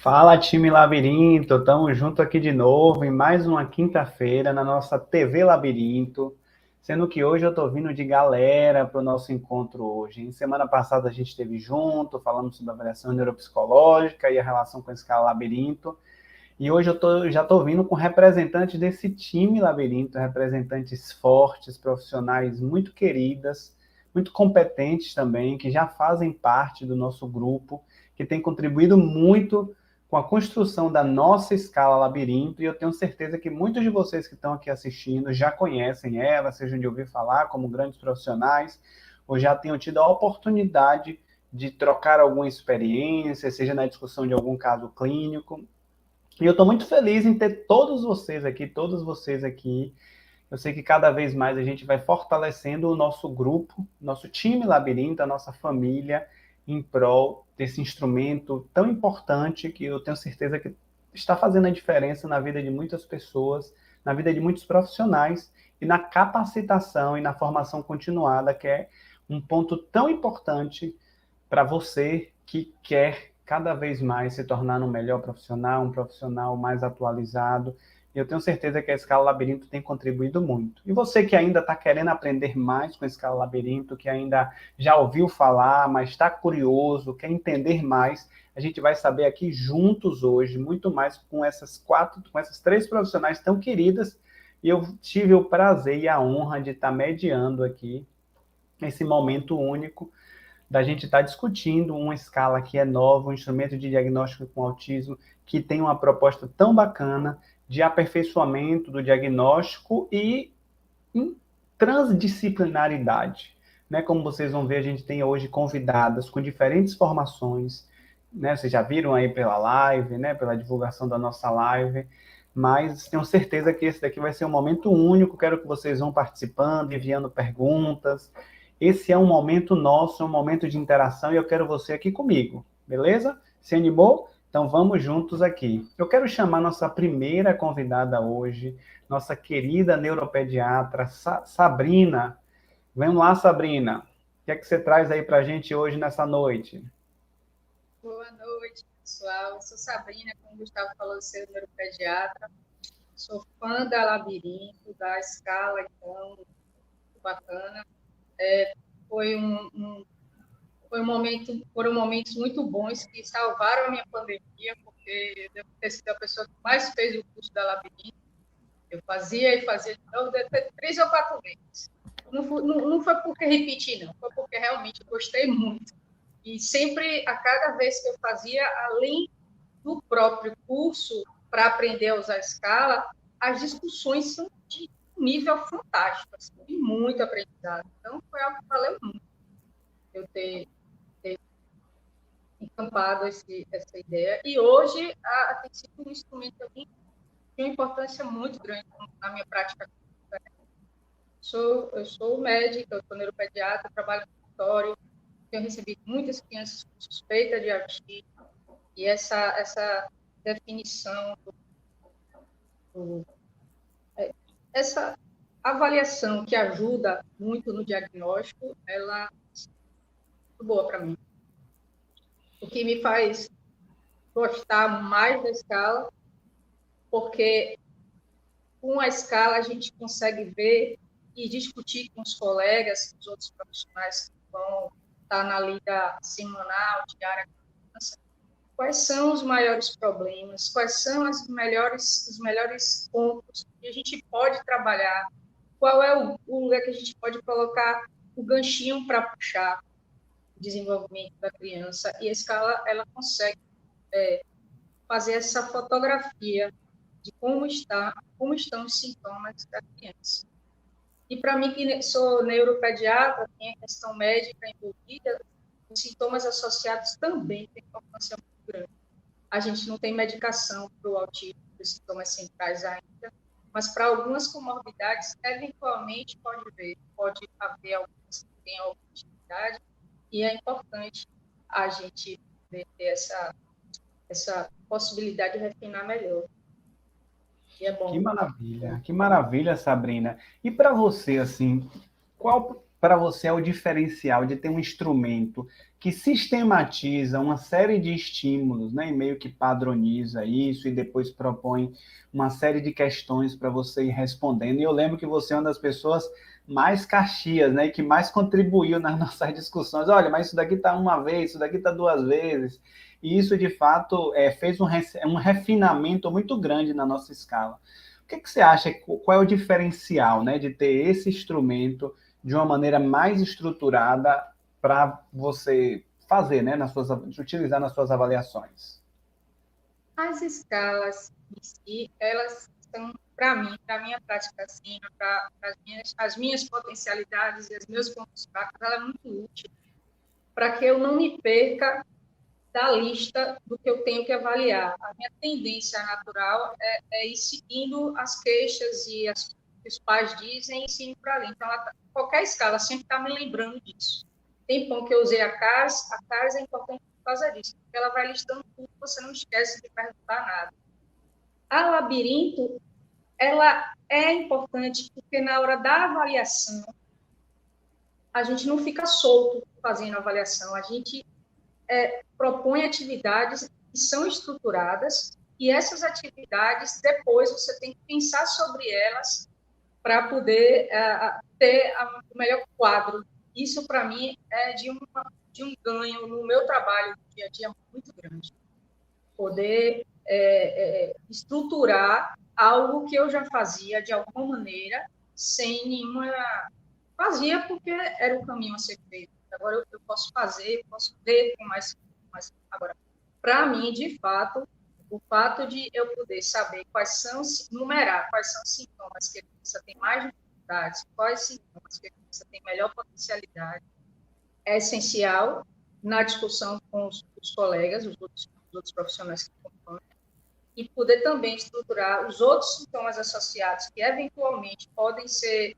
Fala, time Labirinto, estamos junto aqui de novo em mais uma quinta-feira na nossa TV Labirinto, sendo que hoje eu estou vindo de galera para o nosso encontro hoje. Em semana passada a gente esteve junto, falamos sobre a avaliação neuropsicológica e a relação com a escala Labirinto, e hoje já estou vindo com representantes desse time Labirinto, representantes fortes, profissionais muito queridas, muito competentes também, que já fazem parte do nosso grupo, que tem contribuído muito com a construção da nossa escala Labirinto, e eu tenho certeza que muitos de vocês que estão aqui assistindo já conhecem ela, sejam de ouvir falar como grandes profissionais, ou já tenham tido a oportunidade de trocar alguma experiência, seja na discussão de algum caso clínico. E eu estou muito feliz em ter todos vocês aqui. Eu sei que cada vez mais a gente vai fortalecendo o nosso grupo, nosso time Labirinto, a nossa família, em prol desse instrumento tão importante que eu tenho certeza que está fazendo a diferença na vida de muitas pessoas, na vida de muitos profissionais e na capacitação e na formação continuada, que é um ponto tão importante para você que quer cada vez mais se tornar um melhor profissional, um profissional mais atualizado. E eu tenho certeza que a Escala Labirinto tem contribuído muito. E você que ainda está querendo aprender mais com a Escala Labirinto, que ainda já ouviu falar, mas está curioso, quer entender mais, a gente vai saber aqui juntos hoje muito mais com essas três profissionais tão queridas. E eu tive o prazer e a honra de estar mediando aqui esse momento único da gente estar discutindo uma escala que é nova, um instrumento de diagnóstico com autismo que tem uma proposta tão bacana de aperfeiçoamento do diagnóstico e em transdisciplinaridade. Né? Como vocês vão ver, a gente tem hoje convidadas com diferentes formações, né? Vocês já viram aí pela live, né? Pela divulgação da nossa live, mas tenho certeza que esse daqui vai ser um momento único, quero que vocês vão participando, enviando perguntas. Esse é um momento nosso, é um momento de interação e eu quero você aqui comigo, beleza? Se animou? Então vamos juntos aqui. Eu quero chamar nossa primeira convidada hoje, nossa querida neuropediatra, Sabrina. Vamos lá, Sabrina. O que é que você traz aí para a gente hoje nessa noite? Boa noite, pessoal. Eu sou Sabrina, como o Gustavo falou, sou neuropediatra. Sou fã da Labirinto, da escala, então, muito bacana. Foi foram momentos muito bons que salvaram a minha pandemia, porque eu devo ter sido a pessoa que mais fez o curso da Labirinto. Eu fazia e fazia de novo, deve ter 3 ou 4 vezes. Não foi porque repeti, não. Foi porque realmente eu gostei muito. E sempre, a cada vez que eu fazia, além do próprio curso para aprender a usar a escala, as discussões são de um nível fantástico, assim, de muito aprendizado. Então, foi algo que valeu muito eu ter encampado essa ideia. E hoje tem sido um instrumento de uma importância muito grande na minha prática. Eu sou médica, eu sou neuropediatra, trabalho no consultório, tenho recebido muitas crianças com suspeita de autismo, e essa definição essa avaliação que ajuda muito no diagnóstico, ela é muito boa para mim. O que me faz gostar mais da escala, porque com a escala a gente consegue ver e discutir com os colegas, com os outros profissionais que vão estar na lida semanal, diária, quais são os maiores problemas, quais são os melhores pontos que a gente pode trabalhar, qual é o lugar que a gente pode colocar o ganchinho para puxar o desenvolvimento da criança. E a escala, ela consegue fazer essa fotografia de como estão os sintomas da criança. E para mim, que sou neuropediatra, tem a questão médica envolvida, os sintomas associados também têm importância muito grande. A gente não tem medicação para o autismo, para os sintomas centrais ainda, mas para algumas comorbidades, eventualmente pode haver algumas que têm alguma utilidade, e é importante a gente ter essa possibilidade de refinar melhor. E é bom. Que maravilha, Sabrina. E para você, assim, qual para você é o diferencial de ter um instrumento que sistematiza uma série de estímulos, né, e meio que padroniza isso e depois propõe uma série de questões para você ir respondendo. E eu lembro que você é uma das pessoas mais caxias, né, e que mais contribuiu nas nossas discussões. Olha, mas isso daqui está uma vez, isso daqui está duas vezes. E isso, de fato, fez um refinamento muito grande na nossa escala. O que você acha, qual é o diferencial, né, de ter esse instrumento de uma maneira mais estruturada para você fazer, né, utilizar nas suas avaliações? As escalas em si, elas são, para mim, para a minha prática assim, para as minhas potencialidades e os meus pontos fracos, ela é muito útil para que eu não me perca da lista do que eu tenho que avaliar. A minha tendência natural é ir seguindo as queixas e que os pais dizem e seguindo para ali. Então, qualquer escala sempre está me lembrando disso. Tem ponto que eu usei a CARS é importante por causa disso, porque ela vai listando tudo, você não esquece de perguntar nada. A labirinto, ela é importante porque na hora da avaliação, a gente não fica solto fazendo avaliação, a gente propõe atividades que são estruturadas e essas atividades, depois, você tem que pensar sobre elas para poder ter o melhor quadro. Isso, para mim, é de um ganho no meu trabalho no dia a dia muito grande. Poder estruturar algo que eu já fazia de alguma maneira, sem nenhuma... Fazia porque era o caminho a ser feito. Agora eu posso fazer, eu posso ver com mais... Agora, para mim, de fato, o fato de eu poder saber numerar quais são os sintomas que a criança tem mais dificuldades, quais sintomas que a criança tem melhor potencialidade, é essencial na discussão com os colegas, os outros profissionais que acompanham, e poder também estruturar os outros sintomas associados que, eventualmente, podem ser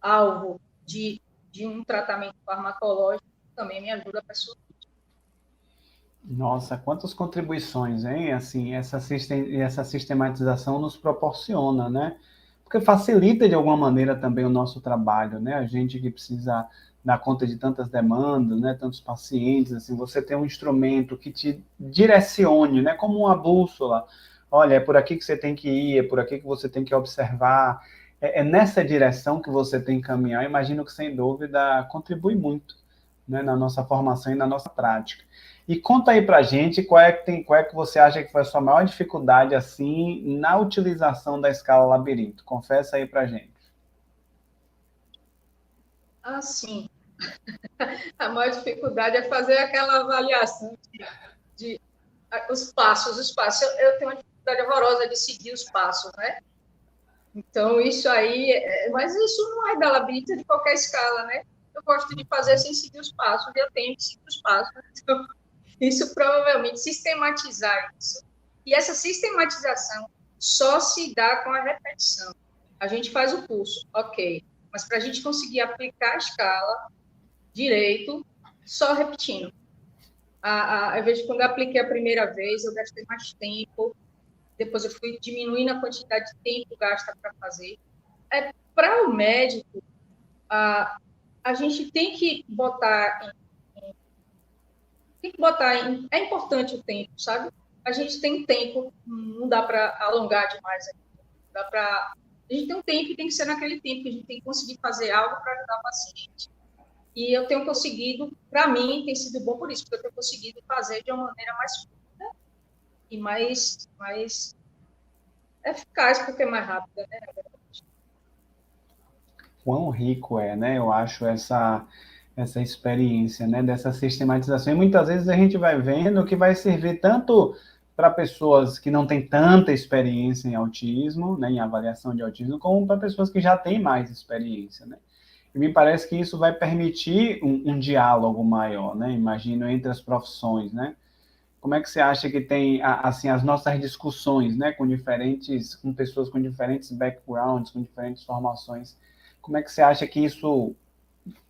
alvo de um tratamento farmacológico, também me ajuda a pessoa. Nossa, quantas contribuições, hein? Assim, essa sistematização nos proporciona, né? Porque facilita de alguma maneira também o nosso trabalho, né? A gente que precisa dar conta de tantas demandas, né? Tantos pacientes, assim, você tem um instrumento que te direcione, né? Como uma bússola. Olha, é por aqui que você tem que ir, é por aqui que você tem que observar. É nessa direção que você tem que caminhar. Eu imagino que, sem dúvida, contribui muito, né? Na nossa formação e na nossa prática. E conta aí pra gente qual é que você acha que foi a sua maior dificuldade, assim, na utilização da escala labirinto. Confessa aí pra gente. Assim, a maior dificuldade é fazer aquela avaliação de os passos. Eu tenho uma dificuldade horrorosa de seguir os passos, né? Então, isso aí... Mas isso não é da labirinto, é de qualquer escala, né? Eu gosto de fazer sem seguir os passos, e eu tenho que seguir os passos. Então, isso provavelmente, sistematizar isso. E essa sistematização só se dá com a repetição. A gente faz o curso, ok, mas para a gente conseguir aplicar a escala direito, só repetindo. Às vezes, quando eu apliquei a primeira vez, eu gastei mais tempo, depois eu fui diminuindo a quantidade de tempo gasta para fazer. Para o médico, a gente tem que botar é importante o tempo, sabe? A gente tem tempo, não dá para alongar demais. A gente tem um tempo e tem que ser naquele tempo que a gente tem que conseguir fazer algo para ajudar o paciente. E eu tenho conseguido, para mim, tem sido bom por isso, porque eu tenho conseguido fazer de uma maneira mais curta e mais eficaz, porque é mais rápida, né? Quão rico é, né? Eu acho essa experiência, né? Dessa sistematização. E muitas vezes a gente vai vendo que vai servir tanto para pessoas que não têm tanta experiência em autismo, né? Em avaliação de autismo, como para pessoas que já têm mais experiência, né? E me parece que isso vai permitir um diálogo maior, né? Imagino, entre as profissões, né? Como é que você acha que tem, assim, as nossas discussões, né, com pessoas com diferentes backgrounds, com diferentes formações, como é que você acha que isso,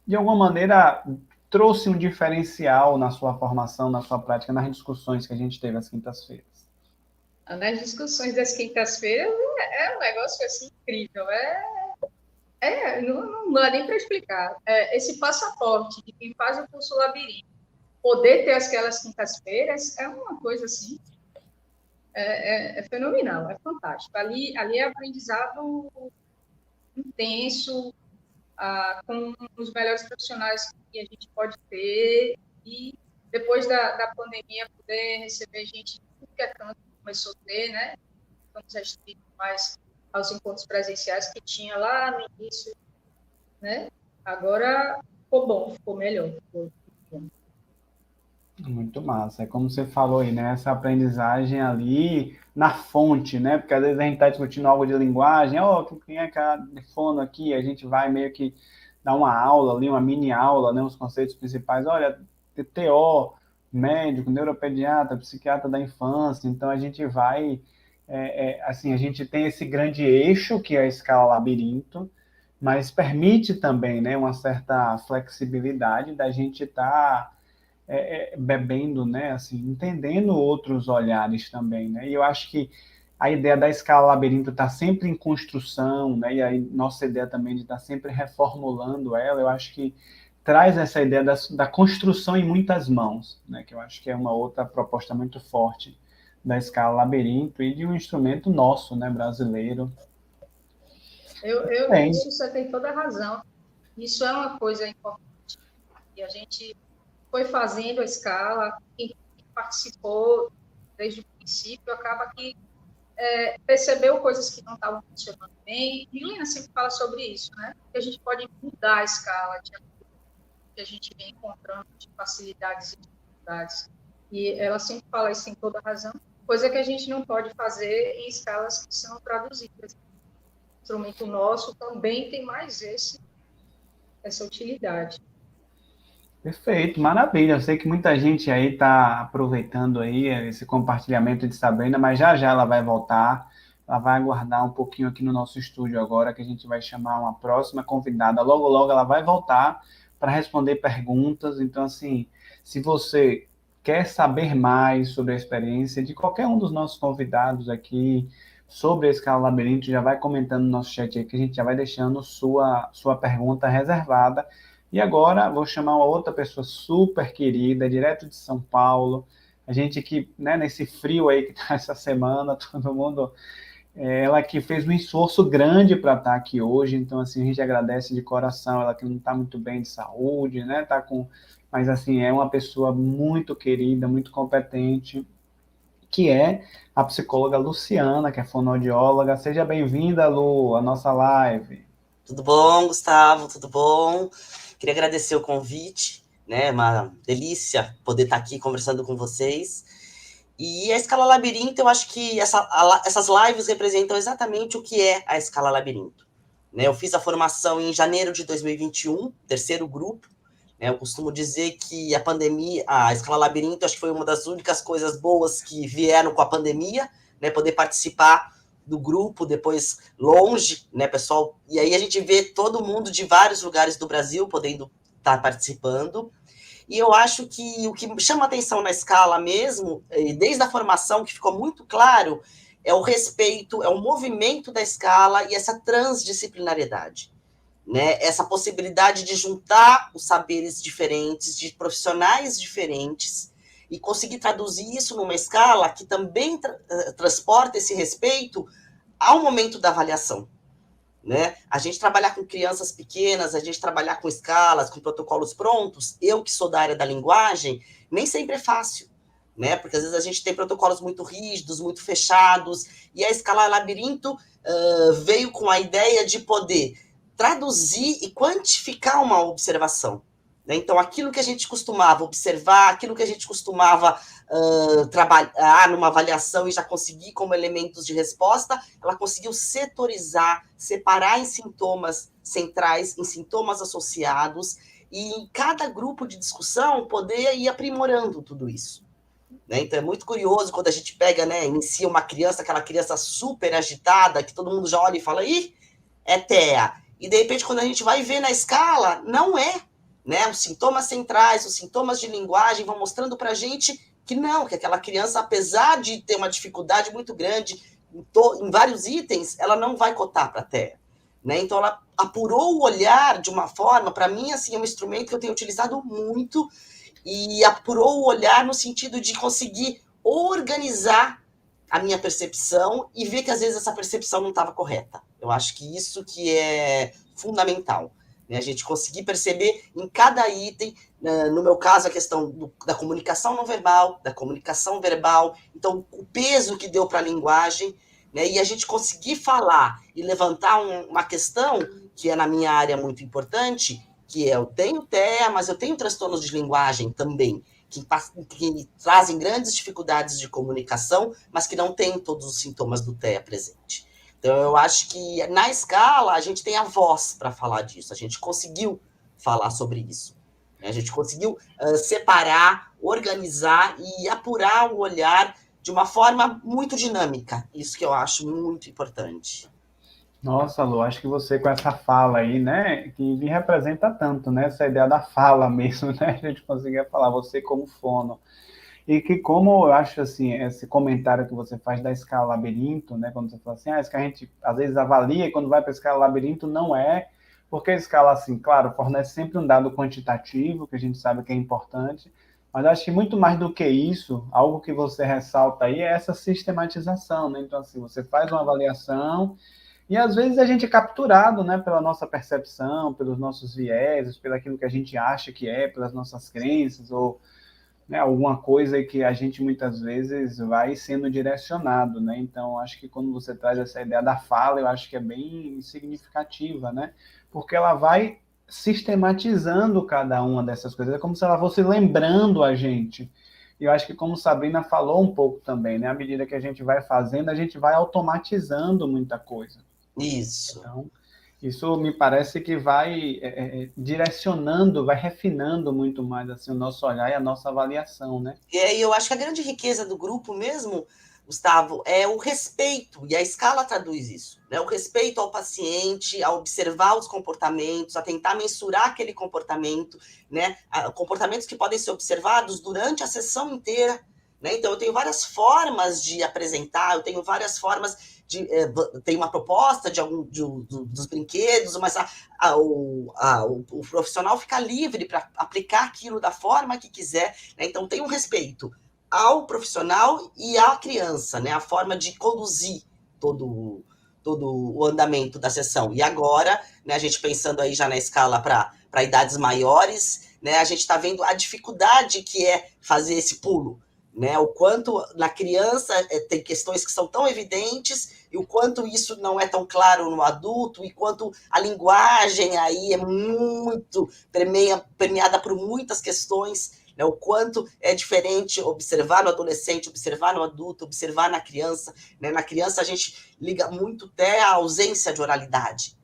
de alguma maneira, trouxe um diferencial na sua formação, na sua prática, nas discussões que a gente teve às quintas-feiras? Nas discussões das quintas-feiras é um negócio assim incrível. Não dá nem para explicar. Esse passaporte de quem faz o curso Labirinto, poder ter aquelas quintas-feiras, é uma coisa assim, fenomenal, é fantástico. Ali é aprendizado intenso, com os melhores profissionais que a gente pode ter, e depois da pandemia poder receber gente de tudo que é canto, começou a ter, né? Estamos restritos mais aos encontros presenciais que tinha lá no início, né? Agora ficou bom, ficou melhor. Ficou bom. Muito massa. É como você falou aí, né? Essa aprendizagem ali na fonte, né? Porque às vezes a gente está discutindo algo de linguagem, quem é que é de fono aqui? A gente vai meio que dar uma aula ali, uma mini aula, né? Os conceitos principais. Olha, TTO, médico, neuropediatra, psiquiatra da infância. Então a gente vai, assim, a gente tem esse grande eixo que é a escala labirinto, mas permite também, né? Uma certa flexibilidade da gente estar bebendo, né, assim, entendendo outros olhares também, né, e eu acho que a ideia da escala labirinto está sempre em construção, né, e aí nossa ideia também de estar sempre reformulando ela, eu acho que traz essa ideia da construção em muitas mãos, né, que eu acho que é uma outra proposta muito forte da escala labirinto e de um instrumento nosso, né, brasileiro. Isso você tem toda a razão. Isso é uma coisa importante. E a gente foi fazendo a escala, quem participou desde o princípio acaba que percebeu coisas que não estavam funcionando bem. E Helena sempre fala sobre isso, né? Que a gente pode mudar a escala de acordo com o que a gente vem encontrando de facilidades e dificuldades. E ela sempre fala isso, tem toda a razão, coisa que a gente não pode fazer em escalas que são traduzidas. O instrumento nosso também tem mais essa utilidade. Perfeito, maravilha. Eu sei que muita gente aí está aproveitando aí esse compartilhamento de Sabrina, mas já já ela vai voltar. Ela vai aguardar um pouquinho aqui no nosso estúdio agora, que a gente vai chamar uma próxima convidada. Logo, logo ela vai voltar para responder perguntas. Então, assim, se você quer saber mais sobre a experiência de qualquer um dos nossos convidados aqui, sobre a escala labirinto, já vai comentando no nosso chat aí, que a gente já vai deixando sua pergunta reservada. E agora vou chamar uma outra pessoa super querida, direto de São Paulo. A gente aqui, né, nesse frio aí que está essa semana, todo mundo. Ela que fez um esforço grande para estar aqui hoje, então assim, a gente agradece de coração. Ela que não está muito bem de saúde, né? Tá com, mas assim, é uma pessoa muito querida, muito competente, que é a psicóloga Luciana, que é fonoaudióloga. Seja bem-vinda, Lu, à nossa live. Tudo bom, Gustavo? Tudo bom? Queria agradecer o convite, né? Uma delícia poder estar aqui conversando com vocês. E a escala labirinto, eu acho que essas lives representam exatamente o que é a escala labirinto. Né? Eu fiz a formação em janeiro de 2021, terceiro grupo. Né? Eu costumo dizer que a pandemia, a escala labirinto, acho que foi uma das únicas coisas boas que vieram com a pandemia, né? Poder participar do grupo, depois longe, né, pessoal? E aí a gente vê todo mundo de vários lugares do Brasil podendo estar participando. E eu acho que o que chama atenção na escala mesmo, desde a formação, que ficou muito claro, é o respeito, é o movimento da escala e essa transdisciplinariedade. Né? Essa possibilidade de juntar os saberes diferentes, de profissionais diferentes, e conseguir traduzir isso numa escala que também transporta esse respeito ao momento da avaliação. Né? A gente trabalhar com crianças pequenas, a gente trabalhar com escalas, com protocolos prontos, eu que sou da área da linguagem, nem sempre é fácil, né? Porque às vezes a gente tem protocolos muito rígidos, muito fechados, e a escala labirinto veio com a ideia de poder traduzir e quantificar uma observação. Né? Então, aquilo que a gente costumava observar, aquilo que a gente costumava trabalhar numa avaliação e já conseguir como elementos de resposta, ela conseguiu setorizar, separar em sintomas centrais, em sintomas associados, e em cada grupo de discussão poder ir aprimorando tudo isso. Né? Então, é muito curioso quando a gente pega, né, inicia uma criança, aquela criança super agitada, que todo mundo já olha e fala, ih, é TEA. E, de repente, quando a gente vai ver na escala, não é. Né? Os sintomas centrais, os sintomas de linguagem vão mostrando para a gente que não, que aquela criança, apesar de ter uma dificuldade muito grande em vários itens, ela não vai cotar para a TEA. né? Então, ela apurou o olhar de uma forma, para mim, assim, é um instrumento que eu tenho utilizado muito, e apurou o olhar no sentido de conseguir organizar a minha percepção e ver que às vezes essa percepção não estava correta. Eu acho que isso que é fundamental, né? A gente conseguir perceber em cada item, no meu caso, a questão da comunicação não verbal, da comunicação verbal, então o peso que deu para a linguagem, né? E a gente conseguir falar e levantar uma questão que é na minha área muito importante, que é eu tenho TEA, mas eu tenho transtornos de linguagem também, que trazem grandes dificuldades de comunicação, mas que não têm todos os sintomas do TEA presente. Então, eu acho que na escala a gente tem a voz para falar disso, a gente conseguiu falar sobre isso. A gente conseguiu separar, organizar e apurar o olhar de uma forma muito dinâmica. Isso que eu acho muito importante. Nossa, Lu, acho que você com essa fala aí, né, que me representa tanto, né, essa ideia da fala mesmo, né, a gente conseguia falar, você como fono. E que como eu acho, assim, esse comentário que você faz da escala labirinto, né, quando você fala assim, isso que a gente às vezes avalia e quando vai para a escala labirinto não é, porque a escala, assim, claro, fornece sempre um dado quantitativo, que a gente sabe que é importante, mas acho que muito mais do que isso, algo que você ressalta aí é essa sistematização, né, então, assim, você faz uma avaliação e às vezes a gente é capturado, né, pela nossa percepção, pelos nossos vieses, pelo aquilo que a gente acha que é, pelas nossas crenças, ou né, alguma coisa que a gente muitas vezes vai sendo direcionado, né? Então, acho que quando você traz essa ideia da fala, eu acho que é bem significativa, né? Porque ela vai sistematizando cada uma dessas coisas, é como se ela fosse lembrando a gente. E eu acho que como Sabrina falou um pouco também, né? À medida que a gente vai fazendo, a gente vai automatizando muita coisa. Isso. Então, isso me parece que vai direcionando, vai refinando muito mais assim, o nosso olhar e a nossa avaliação, né? E aí eu acho que a grande riqueza do grupo mesmo, Gustavo, é o respeito, e a escala traduz isso, né? O respeito ao paciente, a observar os comportamentos, a tentar mensurar aquele comportamento, né? Comportamentos que podem ser observados durante a sessão inteira, né? Então eu tenho várias formas de apresentar, eu tenho várias formas de, tem uma proposta de dos brinquedos, mas o profissional fica livre para aplicar aquilo da forma que quiser, né? Então tem um respeito ao profissional e à criança, né? A forma de conduzir todo o andamento da sessão. E agora, né, a gente pensando aí já na escala para idades maiores, né, a gente está vendo a dificuldade que é fazer esse pulo, né? O quanto na criança tem questões que são tão evidentes e o quanto isso não é tão claro no adulto e quanto a linguagem aí é muito permeada por muitas questões, né? O quanto é diferente observar no adolescente, observar no adulto, observar na criança, né? Na criança a gente liga muito até a ausência de oralidade,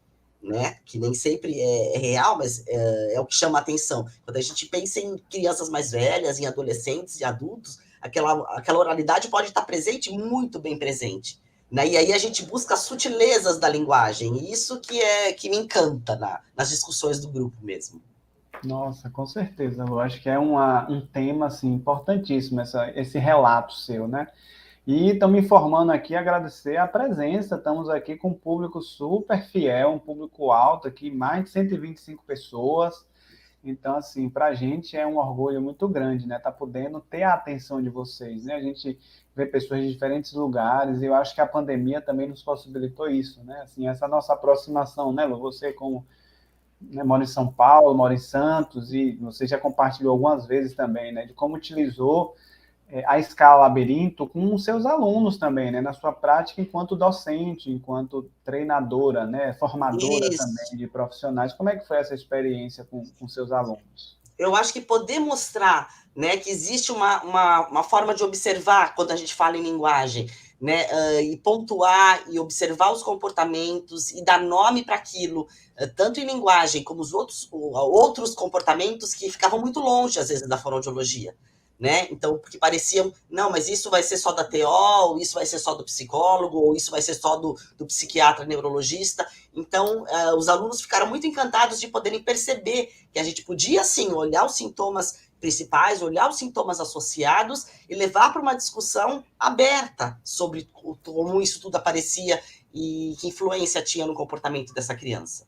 né? Que nem sempre é real, mas é o que chama a atenção. Quando a gente pensa em crianças mais velhas, em adolescentes e adultos, aquela oralidade pode estar presente, muito bem presente, né? E aí a gente busca as sutilezas da linguagem, e isso que me encanta nas discussões do grupo mesmo. Nossa, com certeza, eu acho que é um tema assim, importantíssimo, esse relato seu, né? E estão me informando aqui, agradecer a presença, estamos aqui com um público super fiel, um público alto aqui, mais de 125 pessoas. Então, assim, para a gente é um orgulho muito grande, né? Tá podendo ter a atenção de vocês, né? A gente vê pessoas de diferentes lugares e eu acho que a pandemia também nos possibilitou isso, né? Assim, essa nossa aproximação, né, Lu? Você como né, mora em São Paulo, mora em Santos e você já compartilhou algumas vezes também, né? De como utilizou a escala labirinto com os seus alunos também, né? Na sua prática enquanto docente, enquanto treinadora, né? Formadora também Isso. de profissionais. Como é que foi essa experiência com seus alunos? Eu acho que poder mostrar, né, que existe uma forma de observar quando a gente fala em linguagem, né, e pontuar e observar os comportamentos e dar nome para aquilo, tanto em linguagem como os outros comportamentos que ficavam muito longe, às vezes, da fonoaudiologia. Né? Então, porque pareciam, não, mas isso vai ser só da TO, ou isso vai ser só do psicólogo, ou isso vai ser só do psiquiatra neurologista. Então, os alunos ficaram muito encantados de poderem perceber que a gente podia, sim, olhar os sintomas principais, olhar os sintomas associados e levar para uma discussão aberta sobre como isso tudo aparecia e que influência tinha no comportamento dessa criança.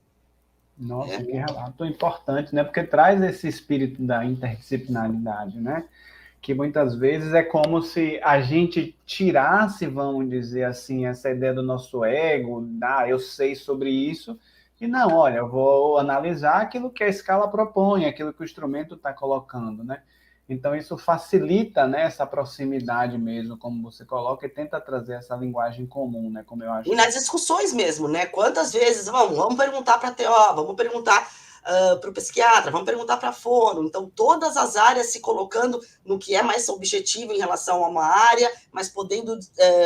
Nossa, que relato importante, né? Porque traz esse espírito da interdisciplinaridade, né? Que muitas vezes é como se a gente tirasse, vamos dizer assim, essa ideia do nosso ego, eu sei sobre isso, e não, olha, eu vou analisar aquilo que a escala propõe, aquilo que o instrumento está colocando, né? Então, isso facilita, né, essa proximidade mesmo, como você coloca, e tenta trazer essa linguagem comum, né, como eu acho. E nas discussões mesmo, né? Quantas vezes, vamos perguntar para a TO, vamos perguntar para o psiquiatra, vamos perguntar para a fono. Então, todas as áreas se colocando no que é mais objetivo em relação a uma área, mas podendo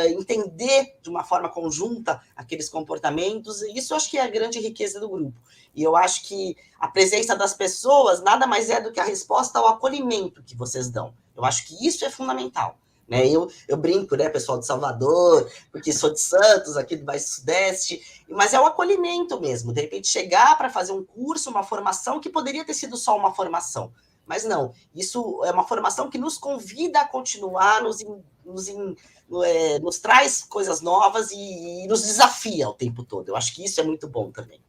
entender de uma forma conjunta aqueles comportamentos. E isso eu acho que é a grande riqueza do grupo. E eu acho que a presença das pessoas nada mais é do que a resposta ao acolhimento que vocês dão. Eu acho que isso é fundamental. Né? Eu brinco, né, pessoal de Salvador, porque sou de Santos, aqui do Baixo Sudeste, mas é o acolhimento mesmo, de repente chegar para fazer um curso, uma formação que poderia ter sido só uma formação, mas não, isso é uma formação que nos convida a continuar, nos traz coisas novas e nos desafia o tempo todo. Eu acho que isso é muito bom também.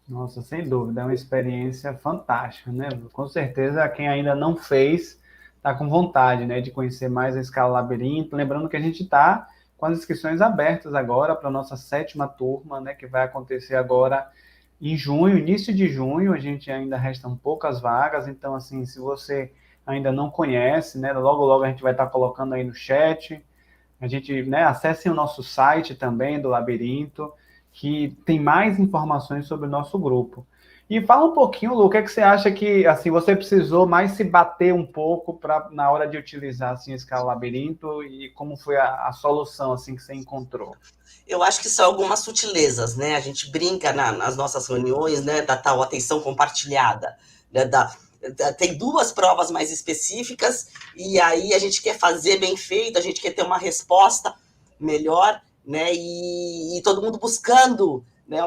Nossa, sem dúvida, é uma experiência fantástica, né? Com certeza, quem ainda não fez está com vontade, né, de conhecer mais a Escala Labirinto. Lembrando que a gente está com as inscrições abertas agora para a nossa 7ª turma, né, que vai acontecer agora em junho, início de junho. A gente ainda restam poucas vagas, então, assim, se você ainda não conhece, né, logo, logo a gente vai estar colocando aí no chat. A gente, né, acessem o nosso site também do Labirinto, que tem mais informações sobre o nosso grupo. E fala um pouquinho, Lu, o que é que você acha que assim, você precisou mais se bater um pouco na hora de utilizar assim, a Escala Labirinto, e como foi a solução assim, que você encontrou? Eu acho que são algumas sutilezas, né? A gente brinca nas nossas reuniões, né, da tal atenção compartilhada, né, tem 2 provas mais específicas, e aí a gente quer fazer bem feito, a gente quer ter uma resposta melhor, né? E todo mundo buscando, né,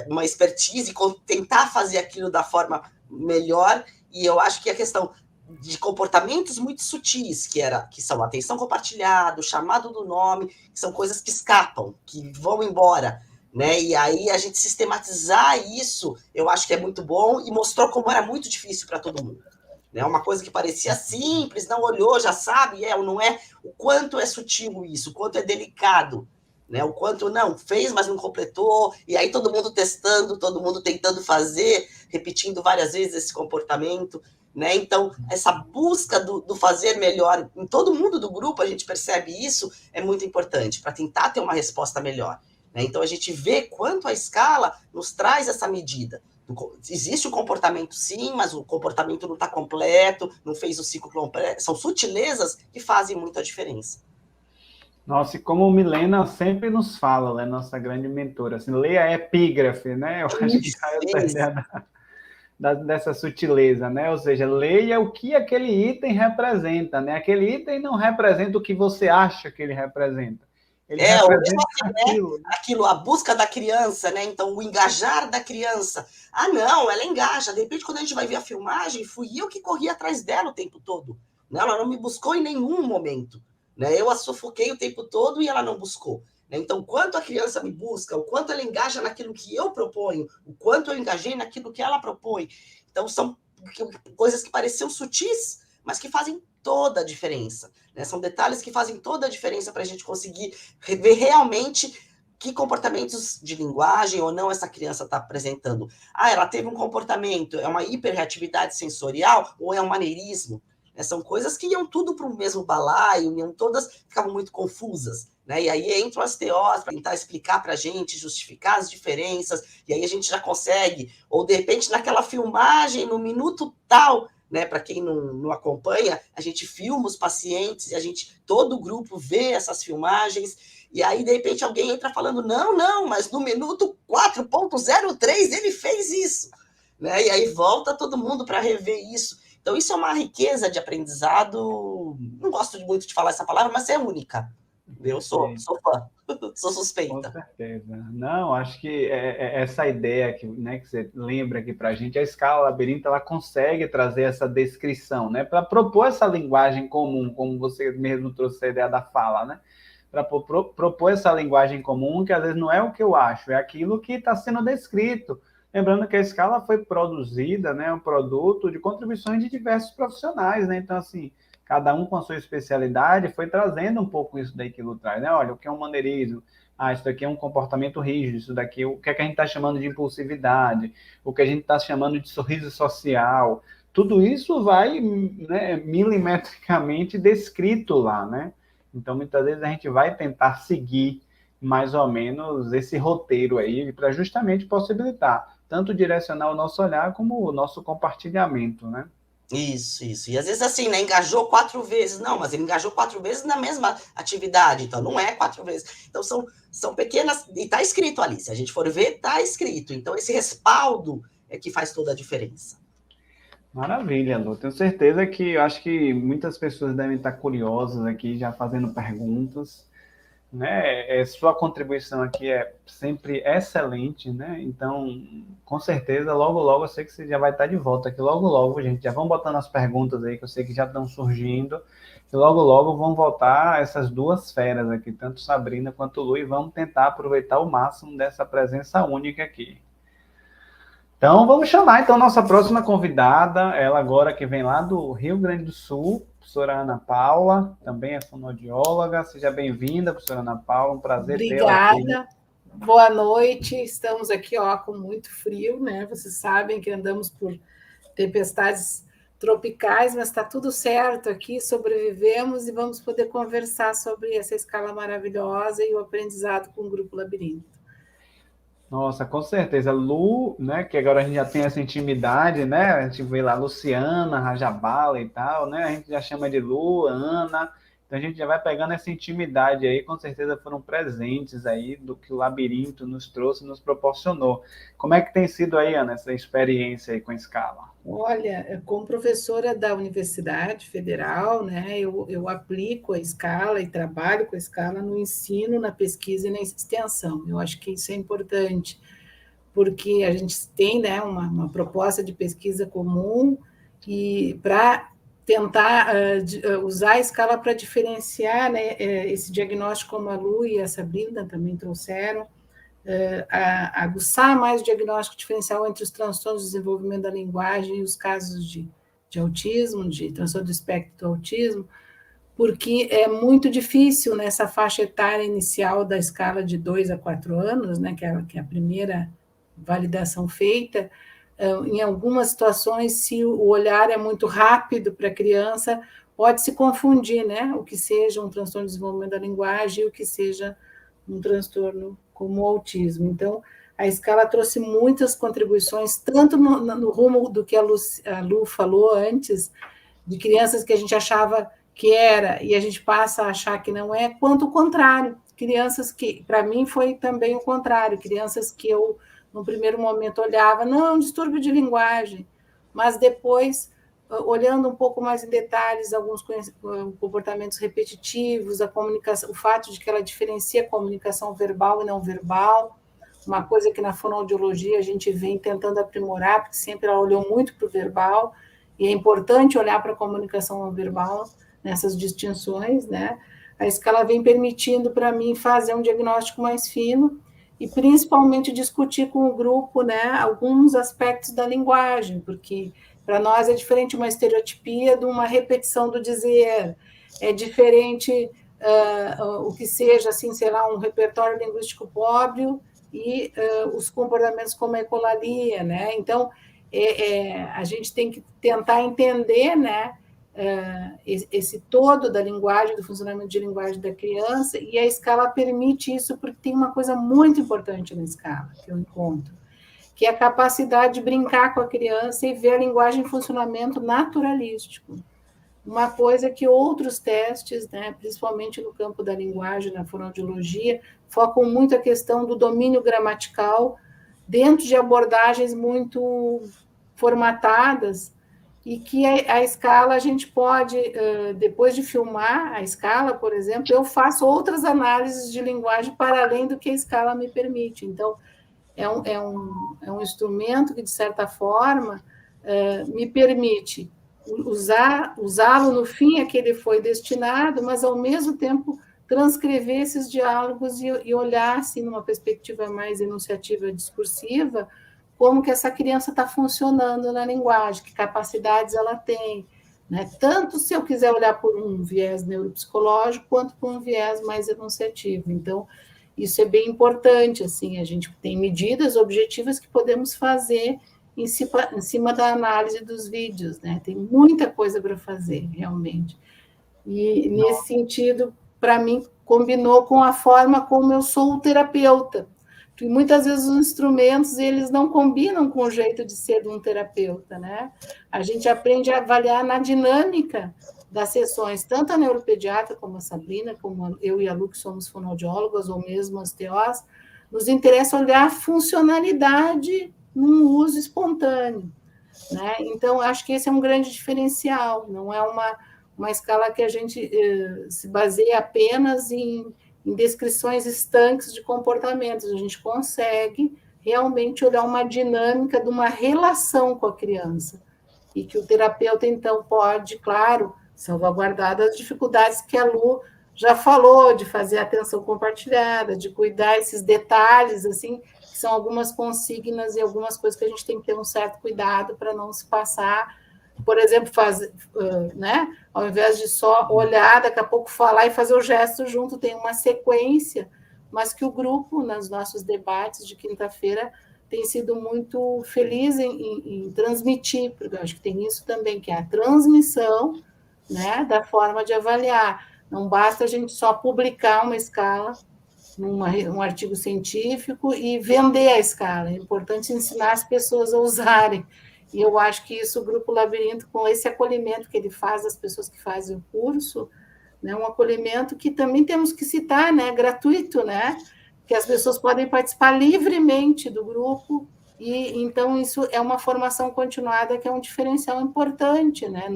uma expertise, tentar fazer aquilo da forma melhor. E eu acho que a questão de comportamentos muito sutis, que são atenção compartilhada, o chamado do nome, que são coisas que escapam, que vão embora, né? E aí a gente sistematizar isso, eu acho que é muito bom, e mostrou como era muito difícil para todo mundo. Né? Uma coisa que parecia simples, não olhou, já sabe, ou não é, o quanto é sutil isso, o quanto é delicado, né? O quanto não fez, mas não completou, e aí todo mundo testando, todo mundo tentando fazer, repetindo várias vezes esse comportamento. Né? Então, essa busca do fazer melhor em todo mundo do grupo, a gente percebe isso, é muito importante para tentar ter uma resposta melhor. Né? Então, a gente vê quanto a escala nos traz essa medida. Existe o comportamento, sim, mas o comportamento não está completo, não fez o ciclo completo. São sutilezas que fazem muita diferença. Nossa, e como Milena sempre nos fala, né, nossa grande mentora, assim, leia a epígrafe, né? Eu acho que essa ideia dessa sutileza, né? Ou seja, leia o que aquele item representa, né? Aquele item não representa o que você acha que ele representa. Ele representa aquilo. Né? Aquilo, a busca da criança, né? Então, o engajar da criança. Ah, não, ela engaja. De repente, quando a gente vai ver a filmagem, fui eu que corri atrás dela o tempo todo. Né? Ela não me buscou em nenhum momento. Né? Eu a sufoquei o tempo todo e ela não buscou. Então, o quanto a criança me busca, o quanto ela engaja naquilo que eu proponho, o quanto eu engajei naquilo que ela propõe. Então, são coisas que pareciam sutis, mas que fazem toda a diferença. Né? São detalhes que fazem toda a diferença para a gente conseguir ver realmente que comportamentos de linguagem ou não essa criança está apresentando. Ah, ela teve um comportamento, é uma hiperreatividade sensorial ou é um maneirismo? Né? São coisas que iam tudo para o mesmo balaio, iam todas, ficavam muito confusas. Né? E aí entram as TOs para tentar explicar para a gente, justificar as diferenças, e aí a gente já consegue, ou de repente naquela filmagem, no minuto tal, né, para quem não acompanha, a gente filma os pacientes, e todo o grupo vê essas filmagens, e aí de repente alguém entra falando, não, mas no minuto 4.03 ele fez isso. Né? E aí volta todo mundo para rever isso. Então isso é uma riqueza de aprendizado, não gosto muito de falar essa palavra, mas é única. Eu sou fã, sou suspeita. Com certeza. Não, acho que essa ideia que, né, que você lembra aqui para a gente, a Escala Labirinto, ela consegue trazer essa descrição, né, para propor essa linguagem comum, como você mesmo trouxe a ideia da fala, né, para propor essa linguagem comum, que às vezes não é o que eu acho, é aquilo que está sendo descrito. Lembrando que a escala foi produzida, né, um produto de contribuições de diversos profissionais, né? Então, assim, cada um com a sua especialidade foi trazendo um pouco isso daí que ele traz, né? Olha, o que é um maneirismo? Ah, isso daqui é um comportamento rígido, isso daqui, o que é que a gente está chamando de impulsividade, o que a gente está chamando de sorriso social, tudo isso vai, né, milimetricamente descrito lá, né? Então, muitas vezes a gente vai tentar seguir mais ou menos esse roteiro aí para justamente possibilitar tanto direcionar o nosso olhar como o nosso compartilhamento, né? Isso. E às vezes assim, né? Engajou 4 vezes. Não, mas ele engajou 4 vezes na mesma atividade, então não é 4 vezes. Então são pequenas, e tá escrito ali. Se a gente for ver, tá escrito. Então esse respaldo é que faz toda a diferença. Maravilha, Lu. Tenho certeza que eu acho que muitas pessoas devem estar curiosas aqui, já fazendo perguntas, né? Sua contribuição aqui é sempre excelente, né? Então, com certeza, logo, logo, eu sei que você já vai estar de volta aqui. Logo, logo, gente, já vão botando as perguntas aí, que eu sei que já estão surgindo. E logo, logo vão voltar essas duas feras aqui, tanto Sabrina quanto Lu, e vamos tentar aproveitar o máximo dessa presença única aqui. Então, vamos chamar então nossa próxima convidada, ela agora que vem lá do Rio Grande do Sul, professora Ana Paula, também é fonoaudióloga. Seja bem-vinda, professora Ana Paula, um prazer tê-la aqui. Obrigada, boa noite. Estamos aqui com muito frio, né? Vocês sabem que andamos por tempestades tropicais, mas está tudo certo aqui, sobrevivemos e vamos poder conversar sobre essa escala maravilhosa e o aprendizado com o Grupo Labirinto. Nossa, com certeza. Lu, né, que agora a gente já tem essa intimidade, né? A gente vê lá Luciana, Rajabala e tal, né? A gente já chama de Lu, Ana. Então a gente já vai pegando essa intimidade aí, com certeza foram presentes aí do que o Labirinto nos trouxe, nos proporcionou. Como é que tem sido aí, Ana, essa experiência aí com a escala? Olha, como professora da Universidade Federal, né, eu aplico a escala e trabalho com a escala no ensino, na pesquisa e na extensão. Eu acho que isso é importante, porque a gente tem, né, uma proposta de pesquisa comum e para tentar usar a escala para diferenciar, né, esse diagnóstico, como a Lu e a Sabrina também trouxeram, aguçar mais o diagnóstico diferencial entre os transtornos de desenvolvimento da linguagem e os casos de autismo, de transtorno do espectro do autismo, porque é muito difícil nessa faixa etária inicial da escala de 2 a 4 anos, né, que é a primeira validação feita, em algumas situações, se o olhar é muito rápido para a criança, pode se confundir, né, o que seja um transtorno de desenvolvimento da linguagem e o que seja um transtorno como o autismo. Então, a escala trouxe muitas contribuições, tanto no rumo do que a Lu falou antes, de crianças que a gente achava que era, e a gente passa a achar que não é, quanto o contrário. Crianças que, para mim, foi também o contrário, crianças que eu, no primeiro momento, olhava, não, é um distúrbio de linguagem, mas depois, olhando um pouco mais em detalhes, alguns comportamentos repetitivos, a comunicação, o fato de que ela diferencia comunicação verbal e não verbal, uma coisa que na fonoaudiologia a gente vem tentando aprimorar, porque sempre ela olhou muito para o verbal, e é importante olhar para a comunicação não verbal nessas distinções, né? A escala vem permitindo para mim fazer um diagnóstico mais fino e principalmente discutir com o grupo, né, alguns aspectos da linguagem, porque para nós é diferente uma estereotipia de uma repetição do dizer, é diferente o que seja, assim, sei lá, um repertório linguístico pobre e os comportamentos como a ecolalia, né? Então, a gente tem que tentar entender, né, esse todo da linguagem, do funcionamento de linguagem da criança, e a escala permite isso, porque tem uma coisa muito importante na escala, que eu encontro, que é a capacidade de brincar com a criança e ver a linguagem em funcionamento naturalístico. Uma coisa que outros testes, né, principalmente no campo da linguagem, na fonoaudiologia, focam muito a questão do domínio gramatical dentro de abordagens muito formatadas, e que a escala a gente pode, depois de filmar a escala, por exemplo, eu faço outras análises de linguagem para além do que a escala me permite. Então, é um instrumento que, de certa forma, me permite usá-lo no fim a que ele foi destinado, mas, ao mesmo tempo, transcrever esses diálogos e olhar, assim, numa perspectiva mais enunciativa, discursiva, como que essa criança está funcionando na linguagem, que capacidades ela tem, né? Tanto se eu quiser olhar por um viés neuropsicológico, quanto por um viés mais enunciativo. Então, isso é bem importante, assim, a gente tem medidas objetivas que podemos fazer em cima da análise dos vídeos, né? Tem muita coisa para fazer, realmente. E, nesse sentido, para mim, combinou com a forma como eu sou o terapeuta. Porque muitas vezes os instrumentos, eles não combinam com o jeito de ser de um terapeuta, né? A gente aprende a avaliar na dinâmica das sessões, tanto a neuropediatra como a Sabrina, como eu e a Lu, que somos fonoaudiólogas, ou mesmo as TOs, nos interessa olhar a funcionalidade num uso espontâneo, né? Então, acho que esse é um grande diferencial, não é uma escala que a gente se baseia apenas em descrições estanques de comportamentos, a gente consegue realmente olhar uma dinâmica de uma relação com a criança, e que o terapeuta, então, pode, claro, salvaguardar das dificuldades que a Lu já falou, de fazer atenção compartilhada, de cuidar esses detalhes, assim, que são algumas consignas e algumas coisas que a gente tem que ter um certo cuidado para não se passar, por exemplo, né? Ao invés de só olhar, daqui a pouco falar e fazer o gesto junto, tem uma sequência, mas que o grupo, nos nossos debates de quinta-feira, tem sido muito feliz em transmitir, porque eu acho que tem isso também, que é a transmissão, né, da forma de avaliar. Não basta a gente só publicar uma escala, um artigo científico e vender a escala. É importante ensinar as pessoas a usarem. E eu acho que isso, o Grupo Labirinto, com esse acolhimento que ele faz às pessoas que fazem o curso, né, um acolhimento que também temos que citar, né, gratuito, né, que as pessoas podem participar livremente do grupo, e então isso é uma formação continuada que é um diferencial importante, né,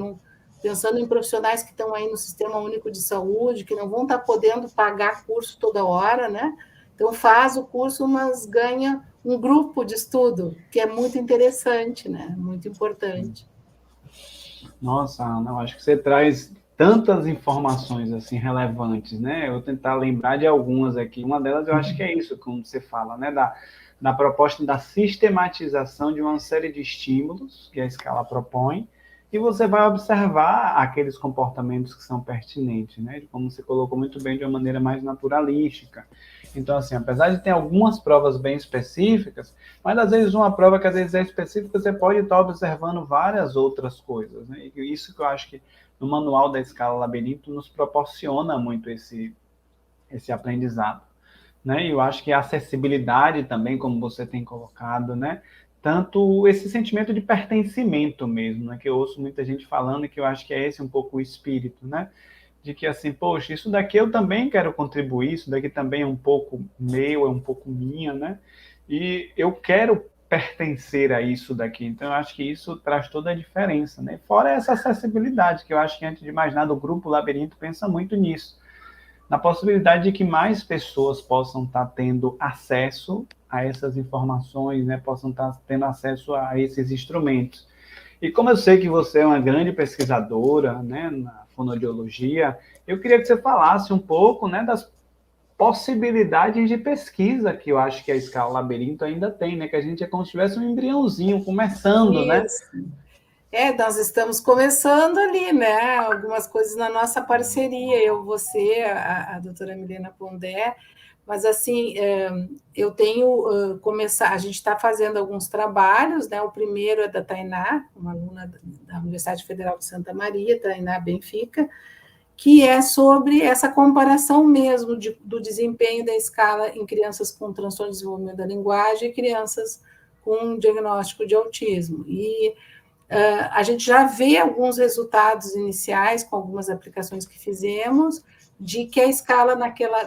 pensando em profissionais que estão aí no Sistema Único de Saúde, que não vão estar podendo pagar curso toda hora, né, então faz o curso, mas ganha um grupo de estudo, que é muito interessante, né, muito importante. Nossa, Ana, eu acho que você traz tantas informações assim relevantes, né? Eu vou tentar lembrar de algumas aqui. Uma delas eu acho que é isso, como você fala, né? Da proposta da sistematização de uma série de estímulos que a escala propõe, e você vai observar aqueles comportamentos que são pertinentes, né? Como você colocou muito bem, de uma maneira mais naturalística. Então, assim, apesar de ter algumas provas bem específicas, mas às vezes uma prova que às vezes é específica, você pode estar observando várias outras coisas, né? E isso que eu acho que no manual da escala Labirinto nos proporciona muito esse aprendizado, né? E eu acho que a acessibilidade também, como você tem colocado, né? Tanto esse sentimento de pertencimento mesmo, né? Que eu ouço muita gente falando, e que eu acho que é esse um pouco o espírito, né? De que assim, poxa, isso daqui eu também quero contribuir, isso daqui também é um pouco meu, é um pouco minha, né? E eu quero pertencer a isso daqui. Então, eu acho que isso traz toda a diferença, né? Fora essa acessibilidade, que eu acho que, antes de mais nada, o Grupo Labirinto pensa muito nisso, na possibilidade de que mais pessoas possam estar tendo acesso a essas informações, né? Possam estar tendo acesso a esses instrumentos. E como eu sei que você é uma grande pesquisadora, né, na fonoaudiologia, eu queria que você falasse um pouco, né, das possibilidades de pesquisa que eu acho que a escala Labirinto ainda tem, né, que a gente é como se tivesse um embriãozinho começando, né? Nós estamos começando ali, né? Algumas coisas na nossa parceria, eu, você, a doutora Milena Pondé, mas assim, eu tenho começar, a gente está fazendo alguns trabalhos, né? O primeiro é da Tainá, uma aluna da Universidade Federal de Santa Maria, Tainá Benfica, que é sobre essa comparação mesmo do desempenho da escala em crianças com transtorno de desenvolvimento da linguagem e crianças com diagnóstico de autismo. E a gente já vê alguns resultados iniciais com algumas aplicações que fizemos, de que a escala,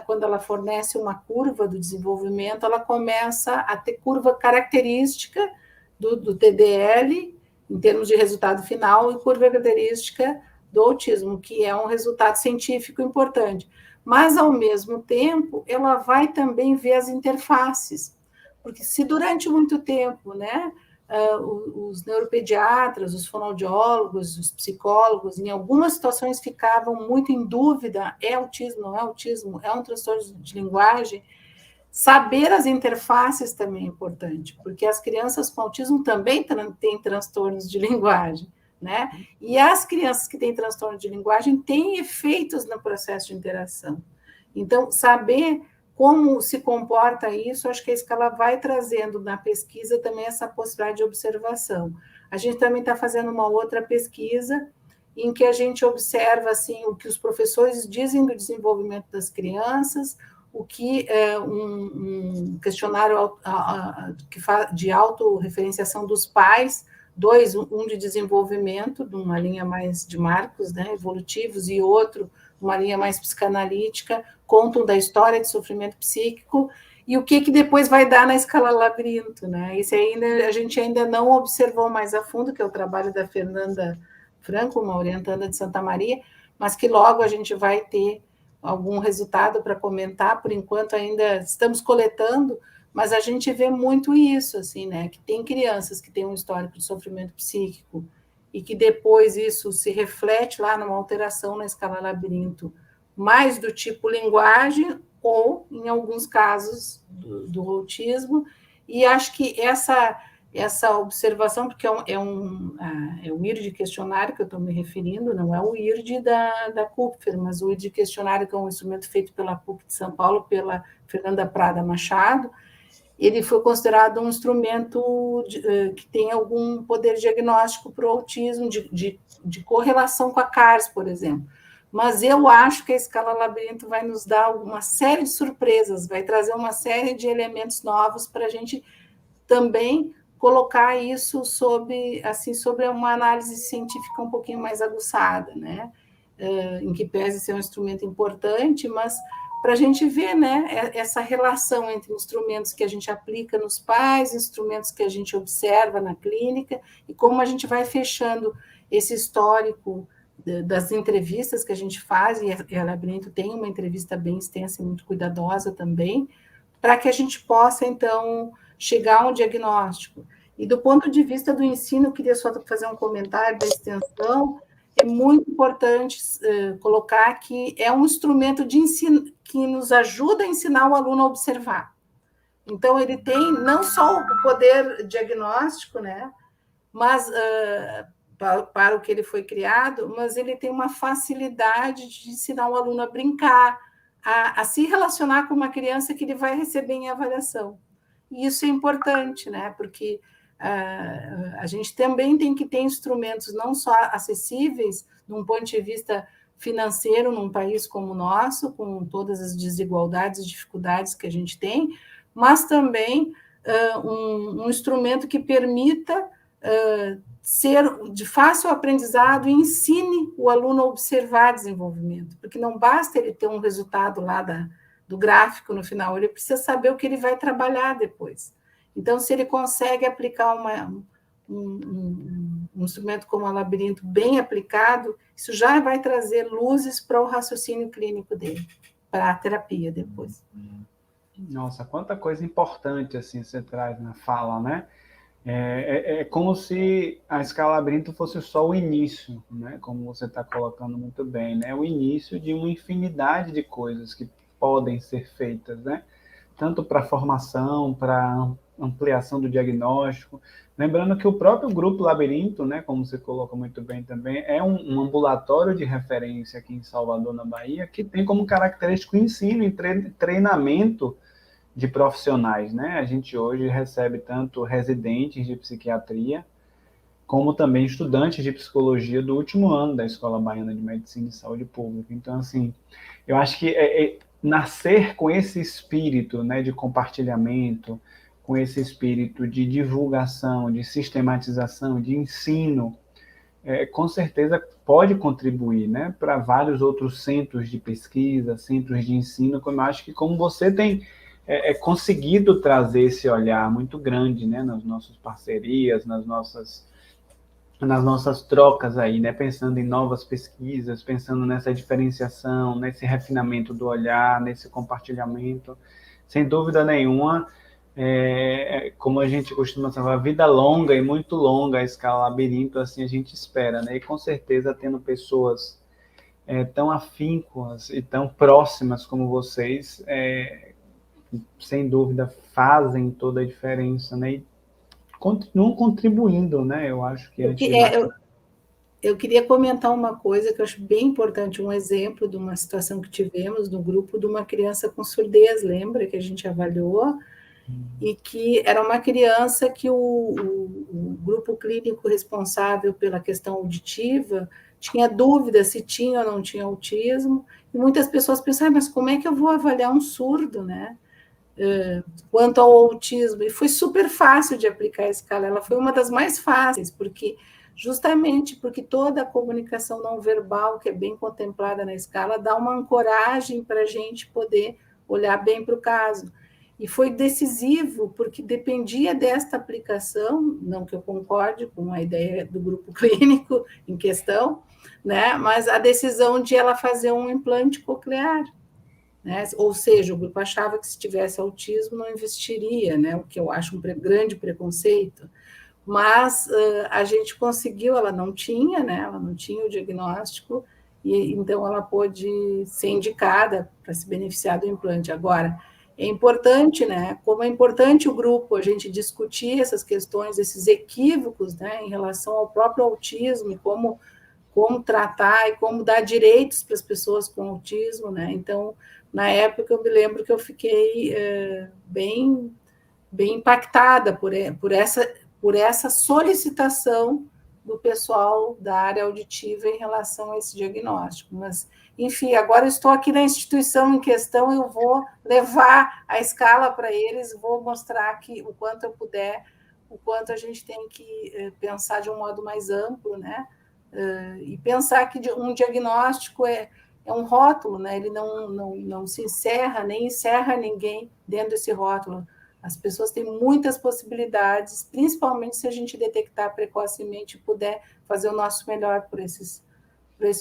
quando ela fornece uma curva do desenvolvimento, ela começa a ter curva característica do TDL, em termos de resultado final, e curva característica do autismo, que é um resultado científico importante. Mas, ao mesmo tempo, ela vai também ver as interfaces, porque se durante muito tempo, né, os neuropediatras, os fonoaudiólogos, os psicólogos, em algumas situações ficavam muito em dúvida, é autismo, não é autismo, é um transtorno de linguagem. Saber as interfaces também é importante, porque as crianças com autismo também têm transtornos de linguagem, né? E as crianças que têm transtorno de linguagem têm efeitos no processo de interação. Então, saber como se comporta isso, acho que a escala vai trazendo na pesquisa também essa possibilidade de observação. A gente também está fazendo uma outra pesquisa em que a gente observa assim, o que os professores dizem do desenvolvimento das crianças, o que um questionário de autorreferenciação dos pais, um de desenvolvimento, de uma linha mais de marcos, né, evolutivos, e outro, uma linha mais psicanalítica, contam da história de sofrimento psíquico, e o que depois vai dar na escala labirinto, né? Isso ainda, a gente ainda não observou mais a fundo, que é o trabalho da Fernanda Franco, uma orientanda de Santa Maria, mas que logo a gente vai ter algum resultado para comentar. Por enquanto ainda estamos coletando, mas a gente vê muito isso, assim, né? Que tem crianças que têm um histórico de sofrimento psíquico e que depois isso se reflete lá numa alteração na escala labirinto, mais do tipo linguagem ou, em alguns casos, do autismo. E acho que essa observação, porque é o IRD questionário que eu estou me referindo, não é o IRD da Kupfer, mas o IRD questionário, que é um instrumento feito pela PUC de São Paulo, pela Fernanda Prada Machado. Ele foi considerado um instrumento que tem algum poder diagnóstico para o autismo, de correlação com a CARS, por exemplo. Mas eu acho que a escala labirinto vai nos dar uma série de surpresas, vai trazer uma série de elementos novos para a gente também colocar isso sob uma análise científica um pouquinho mais aguçada, né? Em que pese ser um instrumento importante, mas para a gente ver, né, essa relação entre instrumentos que a gente aplica nos pais, instrumentos que a gente observa na clínica, e como a gente vai fechando esse histórico das entrevistas que a gente faz, e a Labirinto tem uma entrevista bem extensa e muito cuidadosa também, para que a gente possa, então, chegar a um diagnóstico. E do ponto de vista do ensino, eu queria só fazer um comentário da extensão. É muito importante colocar que é um instrumento de ensino que nos ajuda a ensinar o aluno a observar. Então, ele tem não só o poder diagnóstico, né, mas para o que ele foi criado, mas ele tem uma facilidade de ensinar o aluno a brincar, a se relacionar com uma criança que ele vai receber em avaliação. E isso é importante, né, porque a gente também tem que ter instrumentos não só acessíveis, num ponto de vista financeiro, num país como o nosso, com todas as desigualdades e dificuldades que a gente tem, mas também um instrumento que permita ser de fácil aprendizado e ensine o aluno a observar desenvolvimento, porque não basta ele ter um resultado lá do gráfico no final, ele precisa saber o que ele vai trabalhar depois. Então, se ele consegue aplicar um instrumento como o Labirinto bem aplicado, isso já vai trazer luzes para o raciocínio clínico dele, para a terapia depois. Nossa, quanta coisa importante assim você traz na fala, né? É como se a escala Labirinto fosse só o início, né? Como você está colocando muito bem, né? O início de uma infinidade de coisas que podem ser feitas, né? Tanto para formação, para ampliação do diagnóstico. Lembrando que o próprio Grupo Labirinto, né, como você colocou muito bem também, é um ambulatório de referência aqui em Salvador, na Bahia, que tem como característico ensino e treinamento de profissionais, né? A gente hoje recebe tanto residentes de psiquiatria, como também estudantes de psicologia do último ano da Escola Baiana de Medicina e Saúde Pública. Então, assim, eu acho que nascer com esse espírito, né, de compartilhamento, com esse espírito de divulgação, de sistematização, de ensino, com certeza pode contribuir, né, para vários outros centros de pesquisa, centros de ensino, como eu acho que como você tem conseguido trazer esse olhar muito grande, né, nas nossas parcerias, nas nossas trocas aí, né, pensando em novas pesquisas, pensando nessa diferenciação, nesse refinamento do olhar, nesse compartilhamento, sem dúvida nenhuma, como a gente costuma falar, vida longa e muito longa a escala labirinto, assim a gente espera, né? E com certeza tendo pessoas tão afíncas e tão próximas como vocês, sem dúvida fazem toda a diferença, né? E continuam contribuindo, né? Eu acho que antes de mais... Eu queria comentar uma coisa que eu acho bem importante, um exemplo de uma situação que tivemos no grupo de uma criança com surdez, lembra que a gente avaliou? E que era uma criança que o grupo clínico responsável pela questão auditiva tinha dúvida se tinha ou não tinha autismo, e muitas pessoas pensavam, mas como é que eu vou avaliar um surdo, né? Quanto ao autismo, e foi super fácil de aplicar a escala, ela foi uma das mais fáceis, justamente porque toda a comunicação não verbal, que é bem contemplada na escala, dá uma ancoragem para a gente poder olhar bem para o caso. E foi decisivo, porque dependia desta aplicação, não que eu concorde com a ideia do grupo clínico em questão, né, mas a decisão de ela fazer um implante coclear. Né? Ou seja, o grupo achava que se tivesse autismo não investiria, né? O que eu acho um grande preconceito. Mas a gente conseguiu, ela não tinha, né? Ela não tinha o diagnóstico, e então ela pôde ser indicada para se beneficiar do implante. Agora, é importante, né? Como é importante o grupo, a gente discutir essas questões, esses equívocos, né? Em relação ao próprio autismo e como tratar e como dar direitos para as pessoas com autismo, né? Então, na época, eu me lembro que eu fiquei bem impactada por essa solicitação do pessoal da área auditiva em relação a esse diagnóstico. Mas, enfim, agora eu estou aqui na instituição em questão, eu vou levar a escala para eles, vou mostrar que o quanto eu puder, o quanto a gente tem que pensar de um modo mais amplo, né? E pensar que um diagnóstico é um rótulo, né? Ele não se encerra, nem encerra ninguém dentro desse rótulo. As pessoas têm muitas possibilidades, principalmente se a gente detectar precocemente e puder fazer o nosso melhor por esses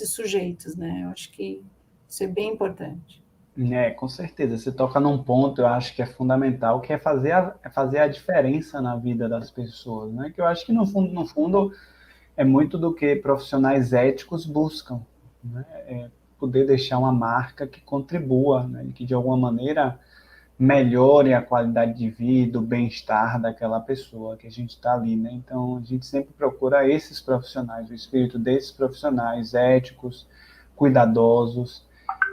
sujeitos, né? Eu acho que isso é bem importante. Com certeza. Você toca num ponto, eu acho que é fundamental, que é fazer a diferença na vida das pessoas, né? Que eu acho que, no fundo é muito do que profissionais éticos buscam, né? Poder deixar uma marca que contribua, né? Que de alguma maneira melhore a qualidade de vida, o bem-estar daquela pessoa que a gente está ali, né? Então, a gente sempre procura esses profissionais, o espírito desses profissionais éticos, cuidadosos,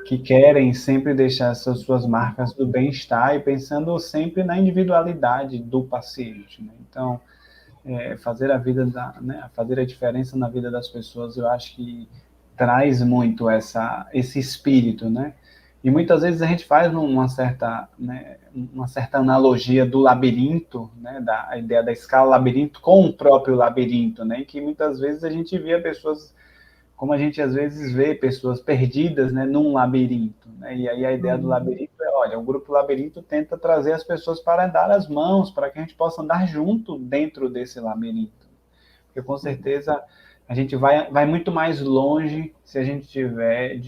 que querem sempre deixar essas suas marcas do bem-estar e pensando sempre na individualidade do paciente, né? Então, fazer fazer a diferença na vida das pessoas, eu acho que traz muito esse espírito, né? E muitas vezes a gente faz uma certa analogia do labirinto, né? A ideia da escala labirinto com o próprio labirinto, né? Que muitas vezes a gente vê pessoas, como a gente às vezes vê pessoas perdidas, né, num labirinto, né? E aí a ideia do labirinto olha, o grupo labirinto tenta trazer as pessoas para dar as mãos, para que a gente possa andar junto dentro desse labirinto. Porque com certeza a gente vai muito mais longe se a gente estiver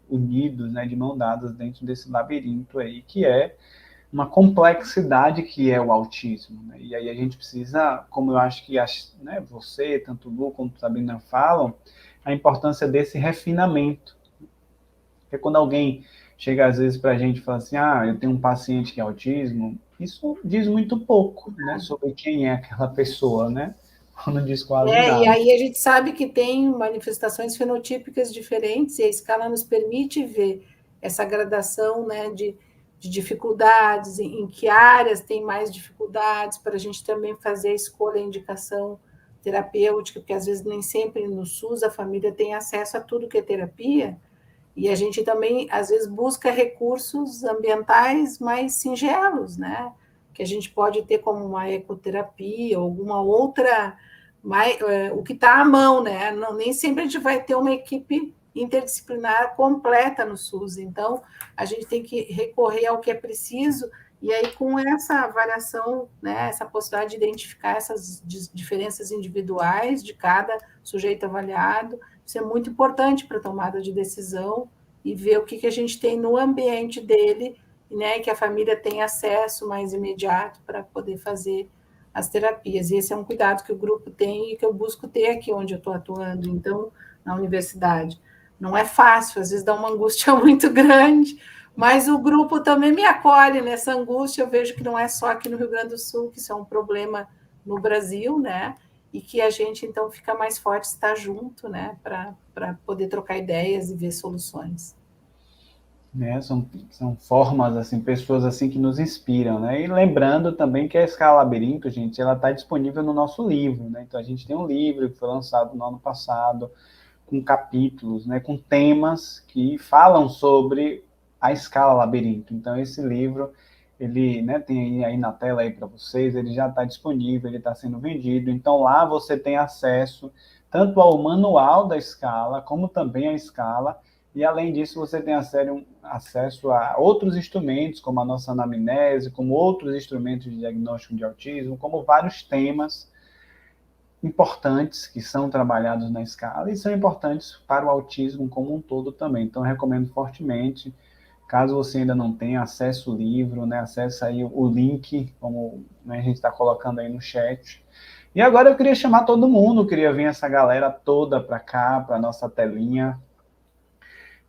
unidos, né, de mão dadas dentro desse labirinto aí, que é uma complexidade que é o autismo, né? E aí a gente precisa, como eu acho que né, você, tanto o Lu como a Sabrina falam, a importância desse refinamento. Porque quando alguém chega às vezes para a gente e fala assim, eu tenho um paciente que é autismo, isso diz muito pouco, né, sobre quem é aquela pessoa, né? Não diz quase nada. E aí a gente sabe que tem manifestações fenotípicas diferentes, e a escala nos permite ver essa gradação, né, de dificuldades, em que áreas tem mais dificuldades, para a gente também fazer a escolha, a indicação terapêutica, porque às vezes nem sempre no SUS a família tem acesso a tudo que é terapia, e a gente também, às vezes, busca recursos ambientais mais singelos, né? Que a gente pode ter como uma ecoterapia ou alguma outra, o que está à mão, né? Não, nem sempre a gente vai ter uma equipe interdisciplinar completa no SUS, então a gente tem que recorrer ao que é preciso, e aí com essa avaliação, né, essa possibilidade de identificar essas diferenças individuais de cada sujeito avaliado, isso é muito importante para a tomada de decisão e ver o que a gente tem no ambiente dele, né, que a família tem acesso mais imediato para poder fazer as terapias. E esse é um cuidado que o grupo tem e que eu busco ter aqui onde eu estou atuando, então, na universidade. Não é fácil, às vezes dá uma angústia muito grande, mas o grupo também me acolhe nessa angústia. Eu vejo que não é só aqui no Rio Grande do Sul, que isso é um problema no Brasil, né? E que a gente, então, fica mais forte estar junto, né? Para poder trocar ideias e ver soluções. Né? São formas, assim, pessoas assim que nos inspiram, né? E lembrando também que a Escala Labirinto, gente, ela está disponível no nosso livro, né? Então a gente tem um livro que foi lançado no ano passado, com capítulos, né? Com temas que falam sobre a Escala Labirinto. Então esse livro, ele, né, tem aí na tela aí para vocês, ele já está disponível, ele está sendo vendido. Então lá você tem acesso tanto ao manual da escala, como também à escala. E, além disso, você tem acesso a outros instrumentos, como a nossa anamnese, como outros instrumentos de diagnóstico de autismo, como vários temas importantes que são trabalhados na escala e são importantes para o autismo como um todo também. Então, eu recomendo fortemente. Caso você ainda não tenha, acesso ao livro, né, acesse aí o link, como, né, a gente está colocando aí no chat. E agora eu queria chamar todo mundo, queria vir essa galera toda para cá, para a nossa telinha,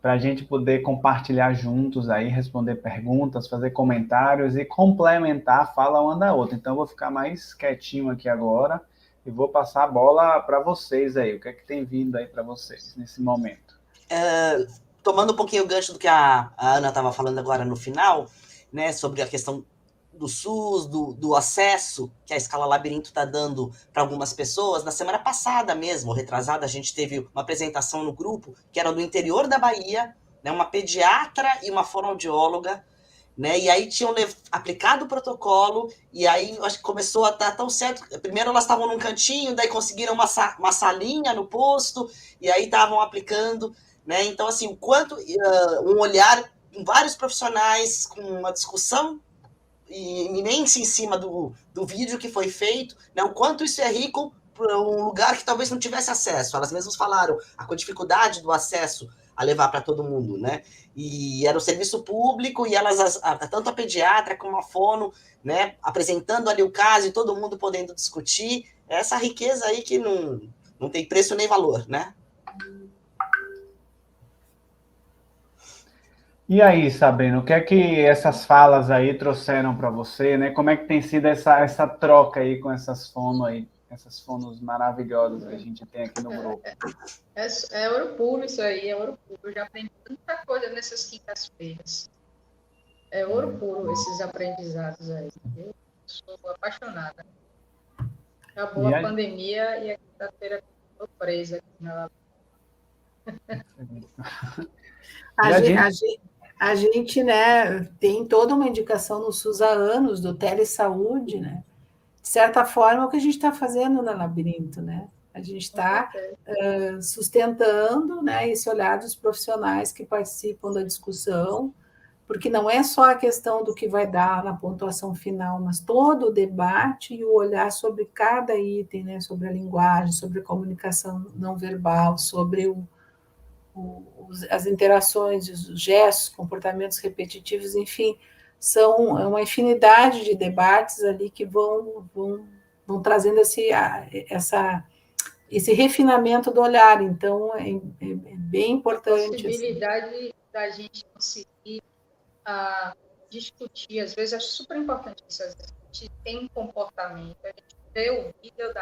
para a gente poder compartilhar juntos aí, responder perguntas, fazer comentários e complementar a fala uma da outra. Então, eu vou ficar mais quietinho aqui agora e vou passar a bola para vocês aí. O que é que tem vindo aí para vocês nesse momento? Tomando um pouquinho o gancho do que a Ana estava falando agora no final, né, sobre a questão do SUS, do acesso que a Escala Labirinto está dando para algumas pessoas. Na semana passada mesmo, retrasada, a gente teve uma apresentação no grupo que era do interior da Bahia, né, uma pediatra e uma fonoaudióloga, né, e aí tinham aplicado o protocolo, e aí acho que começou a dar tão certo. Primeiro elas estavam num cantinho, daí conseguiram uma salinha no posto, e aí estavam aplicando, né, então assim, o quanto um olhar com vários profissionais, com uma discussão imensa em cima do vídeo que foi feito, né, o quanto isso é rico para um lugar que talvez não tivesse acesso. Elas mesmas falaram a dificuldade do acesso a levar para todo mundo, né? E era o serviço público e elas, tanto a pediatra como a fono, né, apresentando ali o caso e todo mundo podendo discutir. Essa riqueza aí que não tem preço nem valor, né? E aí, Sabrina, o que é que essas falas aí trouxeram para você, né? Como é que tem sido essa troca aí com essas fonos aí, essas fonos maravilhosas que a gente tem aqui no grupo? É ouro puro isso aí, é ouro puro. Eu já aprendi tanta coisa nessas quintas-feiras. É ouro puro esses aprendizados aí. Eu sou apaixonada. Acabou a pandemia e a quinta-feira estou presa aqui na A gente, né, tem toda uma indicação no SUS há anos do telesaúde, né? De certa forma, é o que a gente está fazendo na Labirinto, né? A gente está sustentando, né, esse olhar dos profissionais que participam da discussão, porque não é só a questão do que vai dar na pontuação final, mas todo o debate e o olhar sobre cada item, né, sobre a linguagem, sobre a comunicação não verbal, sobre as interações, os gestos, comportamentos repetitivos, enfim, são uma infinidade de debates ali que vão trazendo esse refinamento do olhar. Então, é bem importante. A possibilidade da gente conseguir discutir, às vezes é super importante isso, às vezes a gente tem um comportamento, a gente vê o vídeo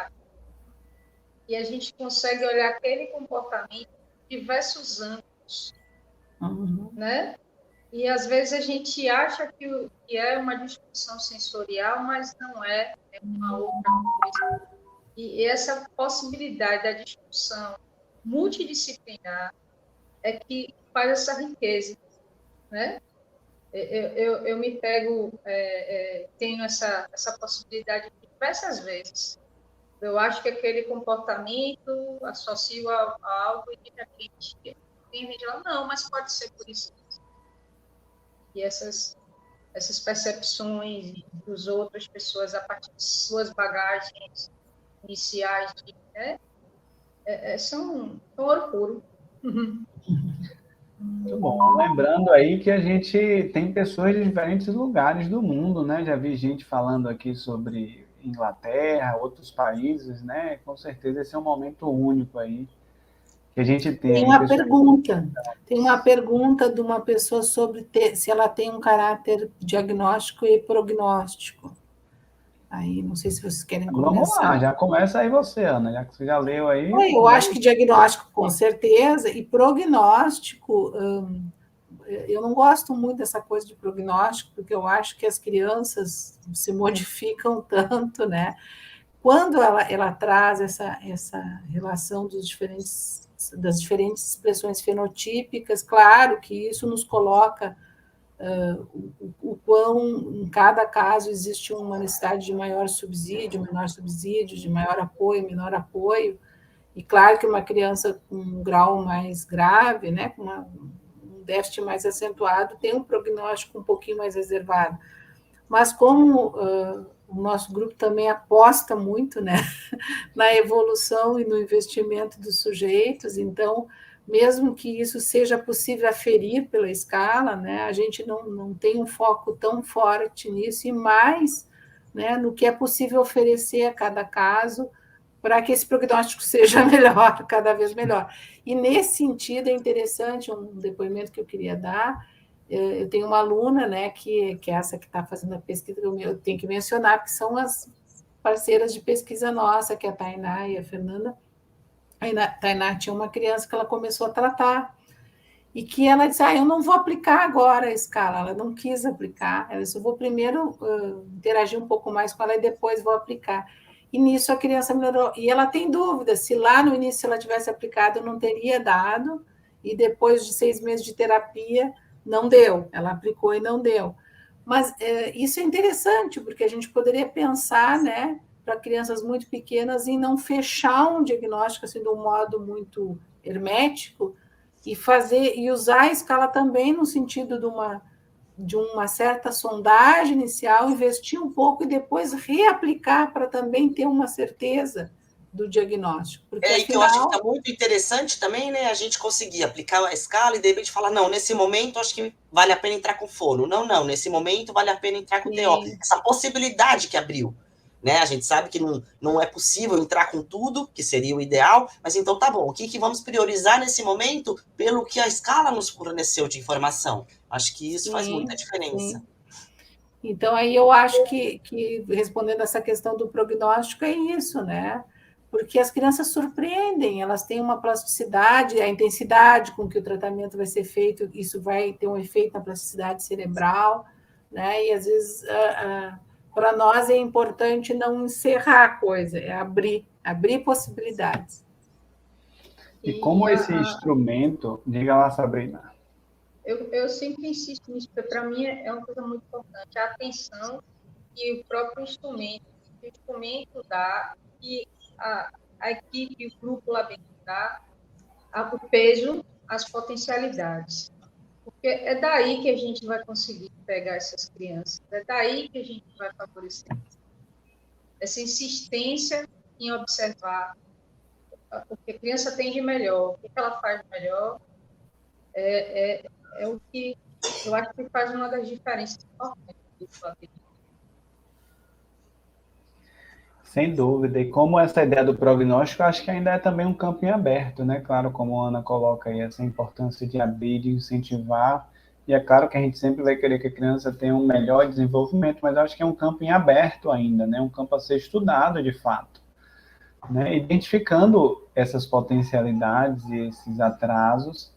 e a gente consegue olhar aquele comportamento diversos ângulos, né? E às vezes a gente acha que é uma discussão sensorial, mas não é uma outra coisa. E essa possibilidade da discussão multidisciplinar é que faz essa riqueza, né? Eu me pego, tenho essa possibilidade diversas vezes. Eu acho que aquele comportamento associo a algo e de repente tem gente lá, não, mas pode ser por isso. E essas percepções das outras pessoas a partir de suas bagagens iniciais, né, são ouro puro. Muito bom. Lembrando aí que a gente tem pessoas de diferentes lugares do mundo, né? Já vi gente falando aqui sobre Inglaterra, outros países, né? Com certeza esse é um momento único aí que a gente tem Tem aí uma pessoas. pergunta, tem uma pergunta de uma pessoa sobre se ela tem um caráter diagnóstico e prognóstico. Aí, não sei se vocês querem Vamos começar. lá, já começa aí você, Ana, já que você já leu aí. Eu acho que diagnóstico, com certeza, e prognóstico, eu não gosto muito dessa coisa de prognóstico, porque eu acho que as crianças se modificam tanto, né? Quando ela traz essa relação das diferentes expressões fenotípicas, claro que isso nos coloca o quão, em cada caso, existe uma necessidade de maior subsídio, menor subsídio, de maior apoio, menor apoio. E claro que uma criança com um grau mais grave, né, com um déficit mais acentuado, tem um prognóstico um pouquinho mais reservado. Mas como o nosso grupo também aposta muito, né, na evolução e no investimento dos sujeitos, então, mesmo que isso seja possível aferir pela escala, né, a gente não tem um foco tão forte nisso, e mais, né, no que é possível oferecer a cada caso, para que esse prognóstico seja melhor, cada vez melhor. E, nesse sentido, é interessante um depoimento que eu queria dar. Eu tenho uma aluna, né, que é essa que está fazendo a pesquisa, eu tenho que mencionar, que são as parceiras de pesquisa nossa, que é a Tainá e a Fernanda. A Tainá tinha uma criança que ela começou a tratar, e que ela disse, eu não vou aplicar agora a escala, ela não quis aplicar, ela disse, eu vou primeiro interagir um pouco mais com ela e depois vou aplicar. E nisso a criança melhorou, e ela tem dúvida, se lá no início ela tivesse aplicado, não teria dado, e depois de 6 meses de terapia, não deu, ela aplicou e não deu. Mas isso é interessante, porque a gente poderia pensar, né, para crianças muito pequenas, em não fechar um diagnóstico assim, de um modo muito hermético, e usar a escala também no sentido de uma certa sondagem inicial, investir um pouco e depois reaplicar para também ter uma certeza do diagnóstico. Porque, e que eu acho que está muito interessante também, né? A gente conseguir aplicar a escala e de repente falar, não, nesse momento acho que vale a pena entrar com fono. Não, nesse momento vale a pena entrar com TO. Essa possibilidade que abriu. Né? A gente sabe que não é possível entrar com tudo, que seria o ideal, mas então tá bom, o que vamos priorizar nesse momento pelo que a escala nos forneceu de informação? Acho que isso faz muita diferença. Sim. Então, aí eu acho que respondendo essa questão do prognóstico, é isso, né? Porque as crianças surpreendem, elas têm uma plasticidade, a intensidade com que o tratamento vai ser feito, isso vai ter um efeito na plasticidade cerebral, né? E às vezes para nós é importante não encerrar a coisa, é abrir possibilidades. E como esse instrumento, diga lá, Sabrina. Eu sempre insisto nisso, porque para mim é uma coisa muito importante, a atenção que o próprio instrumento, o instrumento dá, e a equipe, o grupo lá dentro dá, o peso, as potencialidades. Porque é daí que a gente vai conseguir pegar essas crianças, é daí que a gente vai favorecer. Essa insistência em observar o que a criança tem de melhor, o que ela faz de melhor, é o que eu acho que faz uma das diferenças importantes do labirinto. Sem dúvida. E como essa ideia do prognóstico, acho que ainda é também um campo em aberto, né? Claro, como a Ana coloca aí, essa importância de abrir, de incentivar. E é claro que a gente sempre vai querer que a criança tenha um melhor desenvolvimento, mas acho que é um campo em aberto ainda, né? Um campo a ser estudado de fato. Né? Identificando essas potencialidades e esses atrasos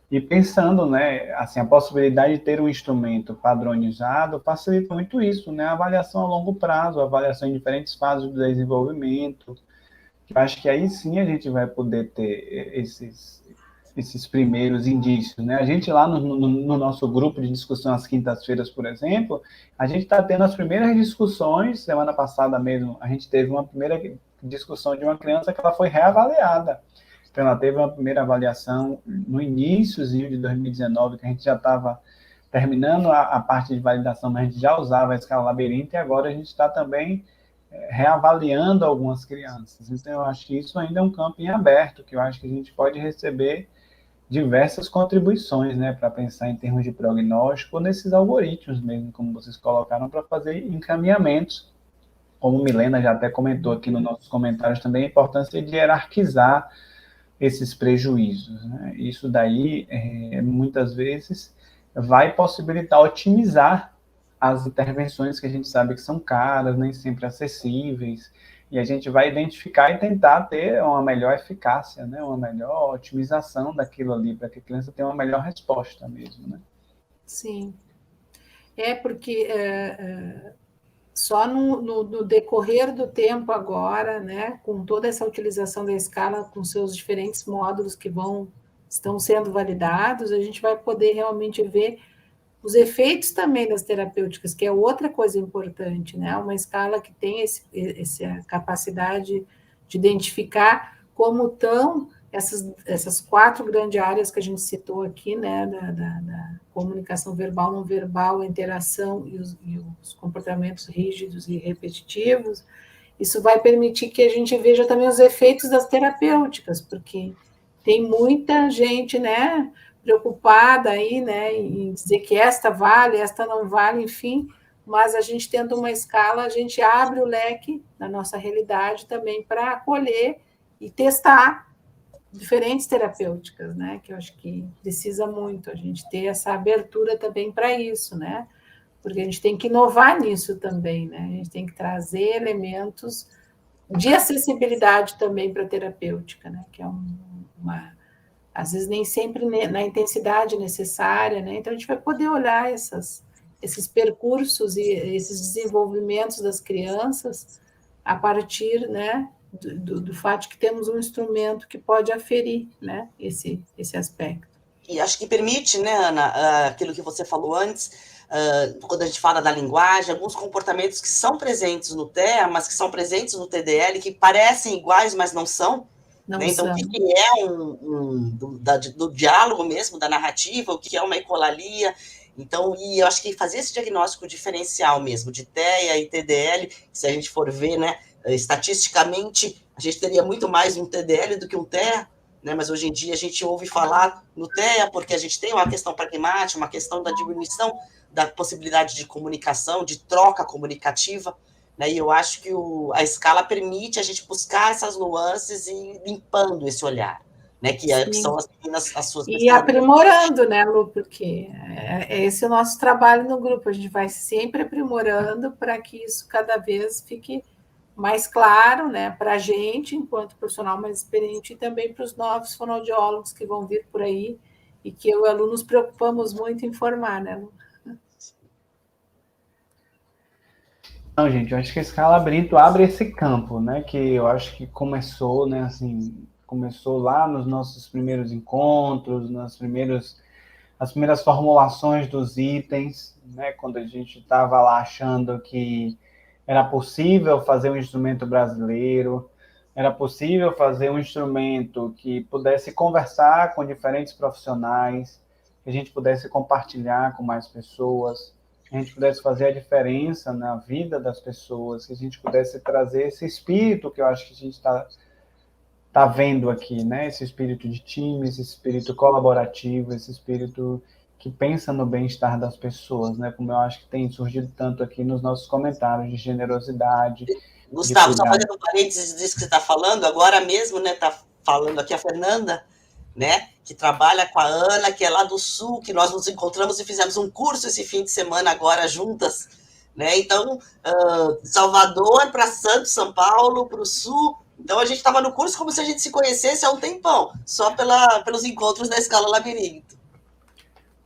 e pensando, né, assim, a possibilidade de ter um instrumento padronizado facilita muito isso, né, a avaliação a longo prazo, a avaliação em diferentes fases do desenvolvimento. Eu acho que aí sim a gente vai poder ter esses primeiros indícios, né? A gente lá no nosso grupo de discussão às quintas-feiras, por exemplo, a gente está tendo as primeiras discussões. Semana passada mesmo, a gente teve uma primeira discussão de uma criança que ela foi reavaliada. Então, ela teve uma primeira avaliação no iníciozinho de 2019, que a gente já estava terminando a parte de validação, mas a gente já usava a escala labirinto, e agora a gente está também reavaliando algumas crianças. Então, eu acho que isso ainda é um campo em aberto, que eu acho que a gente pode receber diversas contribuições, né, para pensar em termos de prognóstico, ou nesses algoritmos mesmo, como vocês colocaram, para fazer encaminhamentos como Milena já até comentou aqui nos nossos comentários também, a importância de hierarquizar esses prejuízos, né? Isso daí, muitas vezes, vai possibilitar otimizar as intervenções que a gente sabe que são caras, nem sempre acessíveis, e a gente vai identificar e tentar ter uma melhor eficácia, né? Uma melhor otimização daquilo ali, para que a criança tenha uma melhor resposta mesmo, né? Sim. Porque só no decorrer do tempo agora, né, com toda essa utilização da escala, com seus diferentes módulos que estão sendo validados, a gente vai poder realmente ver os efeitos também das terapêuticas, que é outra coisa importante, né? Uma escala que tem essa capacidade de identificar como estão essas 4 grandes áreas que a gente citou aqui, né? Da comunicação verbal, não verbal, a interação e os comportamentos rígidos e repetitivos. Isso vai permitir que a gente veja também os efeitos das terapêuticas, porque tem muita gente, né, preocupada aí, né, em dizer que esta vale, esta não vale, enfim, mas a gente tendo uma escala, a gente abre o leque da nossa realidade também para acolher e testar diferentes terapêuticas, né, que eu acho que precisa muito a gente ter essa abertura também para isso, né, porque a gente tem que inovar nisso também, né, a gente tem que trazer elementos de acessibilidade também para a terapêutica, né, que é às vezes nem sempre na intensidade necessária, né? Então a gente vai poder olhar esses percursos e esses desenvolvimentos das crianças a partir, né, do fato de que temos um instrumento que pode aferir, né, esse aspecto. E acho que permite, né, Ana, aquilo que você falou antes, quando a gente fala da linguagem, alguns comportamentos que são presentes no TEA, mas que são presentes no TDL, que parecem iguais, mas não são. Né? Então, o que é do diálogo mesmo, da narrativa, o que é uma ecolalia. Então, e eu acho que fazer esse diagnóstico diferencial mesmo, de TEA e TDL, se a gente for ver, né, estatisticamente, a gente teria muito mais um TDL do que um TEA, né, mas hoje em dia a gente ouve falar no TEA porque a gente tem uma questão pragmática, uma questão da diminuição da possibilidade de comunicação, de troca comunicativa, né, e eu acho que a escala permite a gente buscar essas nuances e ir limpando esse olhar, né, que são as suas e aprimorando, né, Lu, porque é esse o nosso trabalho no grupo, a gente vai sempre aprimorando para que isso cada vez fique mais claro, né, para a gente, enquanto profissional mais experiente, e também para os novos fonoaudiólogos que vão vir por aí, e que eu e a Lu nos preocupamos muito em formar, né, Lu? Não, gente, eu acho que a Escala Labirinto abre esse campo, né, que eu acho que começou, né, assim, começou lá nos nossos primeiros encontros, as primeiras formulações dos itens, né, quando a gente estava lá achando que era possível fazer um instrumento brasileiro, era possível fazer um instrumento que pudesse conversar com diferentes profissionais, que a gente pudesse compartilhar com mais pessoas, que a gente pudesse fazer a diferença na vida das pessoas, que a gente pudesse trazer esse espírito que eu acho que a gente está vendo aqui, né? Esse espírito de time, esse espírito colaborativo, esse espírito que pensa no bem-estar das pessoas, né? Como eu acho que tem surgido tanto aqui nos nossos comentários de generosidade. Gustavo, só fazendo um parênteses disso que você está falando, agora mesmo, né? Está falando aqui a Fernanda, né? Que trabalha com a Ana, que é lá do Sul, que nós nos encontramos e fizemos um curso esse fim de semana agora juntas, né? Então, Salvador para Santos, São Paulo, para o Sul. Então, a gente estava no curso como se a gente se conhecesse há um tempão, só pelos encontros da Escala Labirinto.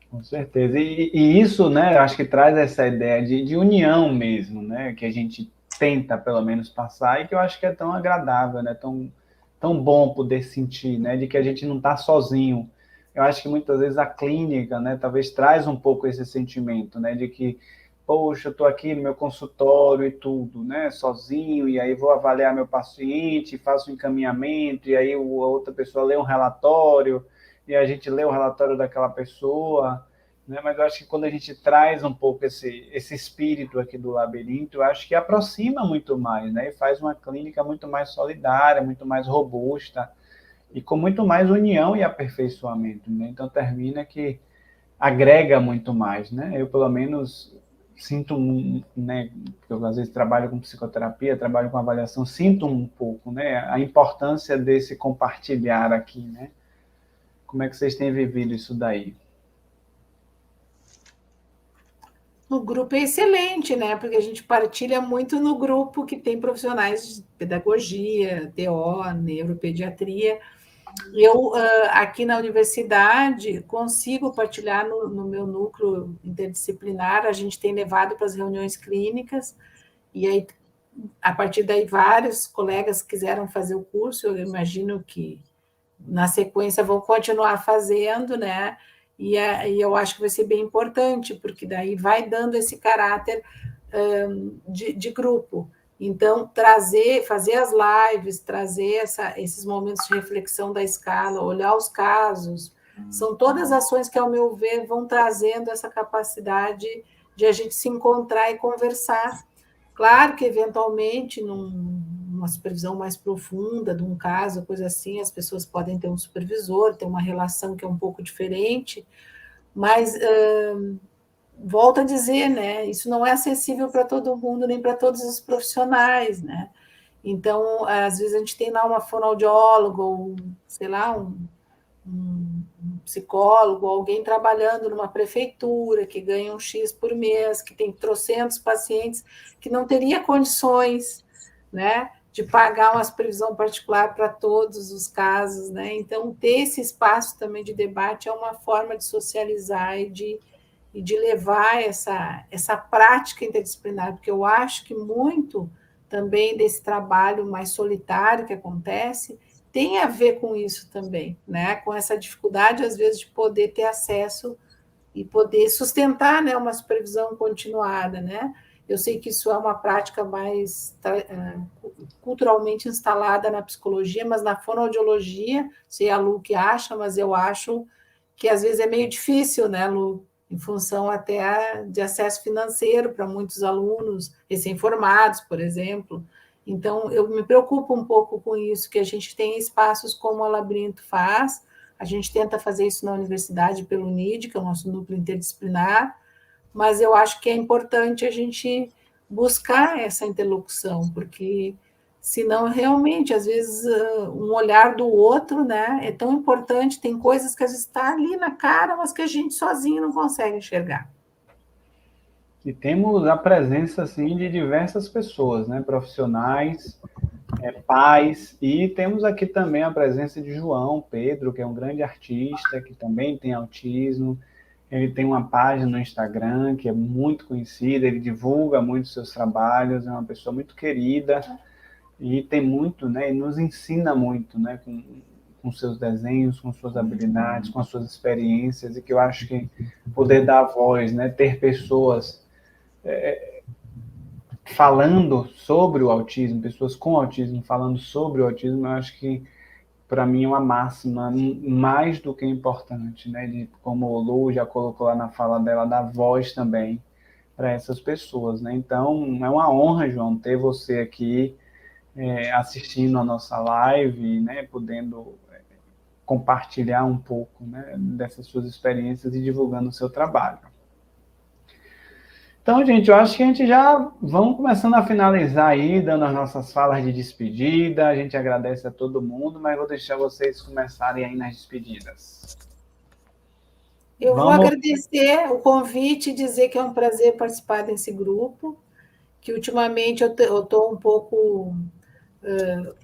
Com certeza. E isso, né, eu acho que traz essa ideia de união mesmo, né, que a gente tenta, pelo menos, passar, e que eu acho que é tão agradável, né, tão bom poder sentir, né, de que a gente não está sozinho. Eu acho que muitas vezes a clínica, né, talvez traz um pouco esse sentimento, né, de que, poxa, eu estou aqui no meu consultório e tudo, né, sozinho, e aí vou avaliar meu paciente, faço um encaminhamento, e aí a outra pessoa lê um relatório, e a gente lê o relatório daquela pessoa, né? Mas eu acho que quando a gente traz um pouco esse espírito aqui do labirinto, eu acho que aproxima muito mais, né? E faz uma clínica muito mais solidária, muito mais robusta, e com muito mais união e aperfeiçoamento, né? Então termina que agrega muito mais, né? Eu, pelo menos, sinto, né, eu às vezes trabalho com psicoterapia, trabalho com avaliação, sinto um pouco, né, a importância desse compartilhar aqui, né? Como é que vocês têm vivido isso daí? O grupo é excelente, né? Porque a gente partilha muito no grupo que tem profissionais de pedagogia, TO, neuropediatria. Eu, aqui na universidade, consigo partilhar no meu núcleo interdisciplinar, a gente tem levado para as reuniões clínicas, e aí, a partir daí, vários colegas quiseram fazer o curso, eu imagino que na sequência vão continuar fazendo, né? E eu acho que vai ser bem importante, porque daí vai dando esse caráter de grupo. Então, fazer as lives, trazer esses momentos de reflexão da escala, olhar os casos, são todas ações que, ao meu ver, vão trazendo essa capacidade de a gente se encontrar e conversar. Claro que, eventualmente, numa supervisão mais profunda de um caso, coisa assim, as pessoas podem ter um supervisor, ter uma relação que é um pouco diferente, mas volto a dizer, né, isso não é acessível para todo mundo, nem para todos os profissionais, né? Então, às vezes a gente tem lá uma fonoaudióloga, ou, sei lá, um psicólogo, alguém trabalhando numa prefeitura, que ganha um X por mês, que tem trocentos pacientes, que não teria condições, né, de pagar uma supervisão particular para todos os casos, né? Então, ter esse espaço também de debate é uma forma de socializar e de levar essa prática interdisciplinar, porque eu acho que muito também desse trabalho mais solitário que acontece tem a ver com isso também, né? Com essa dificuldade, às vezes, de poder ter acesso e poder sustentar, né, uma supervisão continuada, né? Eu sei que isso é uma prática mais culturalmente instalada na psicologia, mas na fonoaudiologia, sei a Lu que acha, mas eu acho que às vezes é meio difícil, né, Lu? Em função até de acesso financeiro para muitos alunos recém-formados, por exemplo. Então, eu me preocupo um pouco com isso, que a gente tem espaços como a Labirinto faz, a gente tenta fazer isso na universidade pelo NID, que é o nosso núcleo interdisciplinar, mas eu acho que é importante a gente buscar essa interlocução, porque senão realmente, às vezes, um olhar do outro, né, é tão importante, tem coisas que às vezes está ali na cara, mas que a gente sozinho não consegue enxergar. E temos a presença, assim, de diversas pessoas, né, profissionais, pais, e temos aqui também a presença de João Pedro, que é um grande artista, que também tem autismo. Ele tem uma página no Instagram que é muito conhecida, ele divulga muito seus trabalhos, é uma pessoa muito querida e tem muito, né, e nos ensina muito, né, com seus desenhos, com suas habilidades, com as suas experiências, e que eu acho que poder dar voz, né, ter pessoas falando sobre o autismo, pessoas com autismo falando sobre o autismo, eu acho que para mim é uma máxima mais do que importante, né? De, como o Lu já colocou lá na fala dela, dar voz também para essas pessoas, né? Então, é uma honra, João, ter você aqui assistindo a nossa live, né? Podendo compartilhar um pouco, né, dessas suas experiências e divulgando o seu trabalho. Então, gente, eu acho que a gente já vamos começando a finalizar aí, dando as nossas falas de despedida. A gente agradece a todo mundo, mas vou deixar vocês começarem aí nas despedidas. Eu vou agradecer o convite e dizer que é um prazer participar desse grupo, que ultimamente eu estou um pouco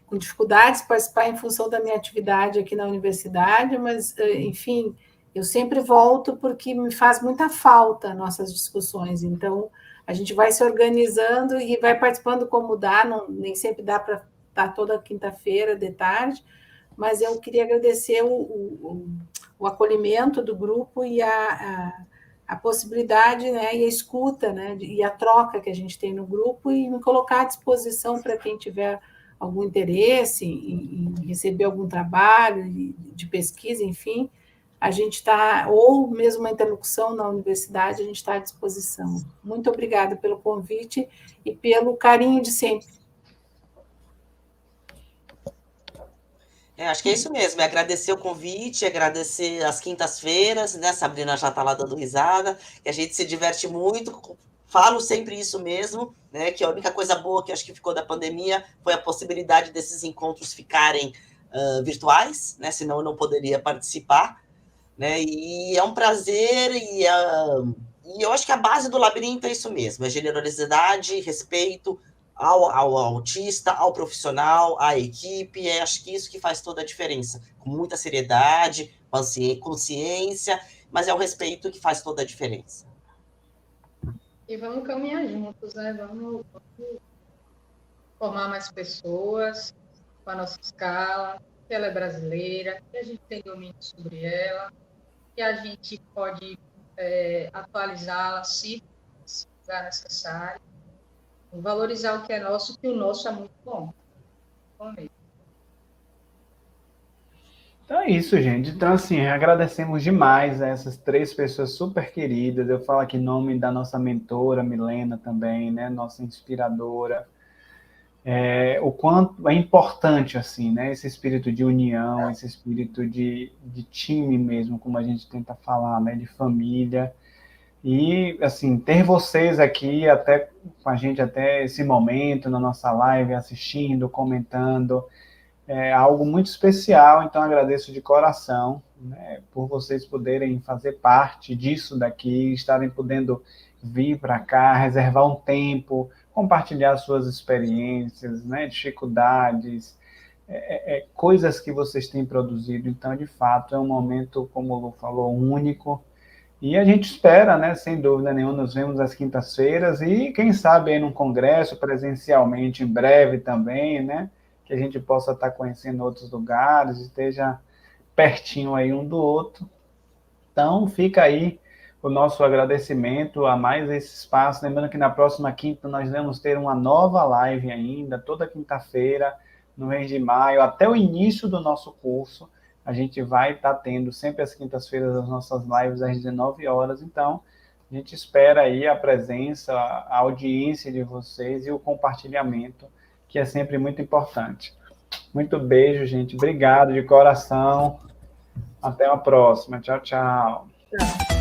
com dificuldades de participar em função da minha atividade aqui na universidade, mas, enfim, eu sempre volto porque me faz muita falta nossas discussões. Então, a gente vai se organizando e vai participando como dá, nem sempre dá para estar toda quinta-feira de tarde, mas eu queria agradecer o acolhimento do grupo e a possibilidade, né, e a escuta, né, e a troca que a gente tem no grupo, e me colocar à disposição para quem tiver algum interesse em receber algum trabalho de pesquisa, enfim, a gente está, ou mesmo uma interlocução na universidade, a gente está à disposição. Muito obrigada pelo convite e pelo carinho de sempre. Acho que é isso mesmo, é agradecer o convite, agradecer as quintas-feiras, né? Sabrina já está lá dando risada, que a gente se diverte muito falo sempre isso mesmo, né, que a única coisa boa que acho que ficou da pandemia foi a possibilidade desses encontros ficarem virtuais, né, senão eu não poderia participar, né, e é um prazer, e eu acho que a base do labirinto é isso mesmo, é generosidade, respeito ao autista, ao profissional, à equipe, acho que isso que faz toda a diferença, com muita seriedade, consciência, mas é o respeito que faz toda a diferença. E vamos caminhar juntos, né? Vamos formar mais pessoas com a nossa escala, que ela é brasileira, que a gente tem domínio sobre ela, que a gente pode atualizá-la se for necessário, valorizar o que é nosso, que o nosso é muito bom. Bom mesmo. Então é isso, gente. Então, assim, agradecemos demais a essas 3 pessoas super queridas. Eu falo aqui em nome da nossa mentora, Milena, também, né? Nossa inspiradora. O quanto é importante, assim, né? Esse espírito de união, esse espírito de time mesmo, como a gente tenta falar, né? De família. E, assim, ter vocês aqui até com a gente até esse momento, na nossa live, assistindo, comentando, é algo muito especial, então agradeço de coração, né, por vocês poderem fazer parte disso daqui, estarem podendo vir para cá, reservar um tempo, compartilhar suas experiências, né, dificuldades, coisas que vocês têm produzido. Então, de fato, é um momento, como o Lu falou, único. E a gente espera, né, sem dúvida nenhuma, nos vemos às quintas-feiras e quem sabe aí num congresso presencialmente em breve também, né, que a gente possa estar conhecendo outros lugares, esteja pertinho aí um do outro. Então, fica aí o nosso agradecimento a mais esse espaço. Lembrando que na próxima quinta nós vamos ter uma nova live ainda, toda quinta-feira, no mês de maio, até o início do nosso curso. A gente vai estar tendo sempre às quintas-feiras as nossas lives às 19 horas. Então, a gente espera aí a presença, a audiência de vocês e o compartilhamento, que é sempre muito importante. Muito beijo, gente. Obrigado de coração. Até a próxima. Tchau, tchau. Tchau.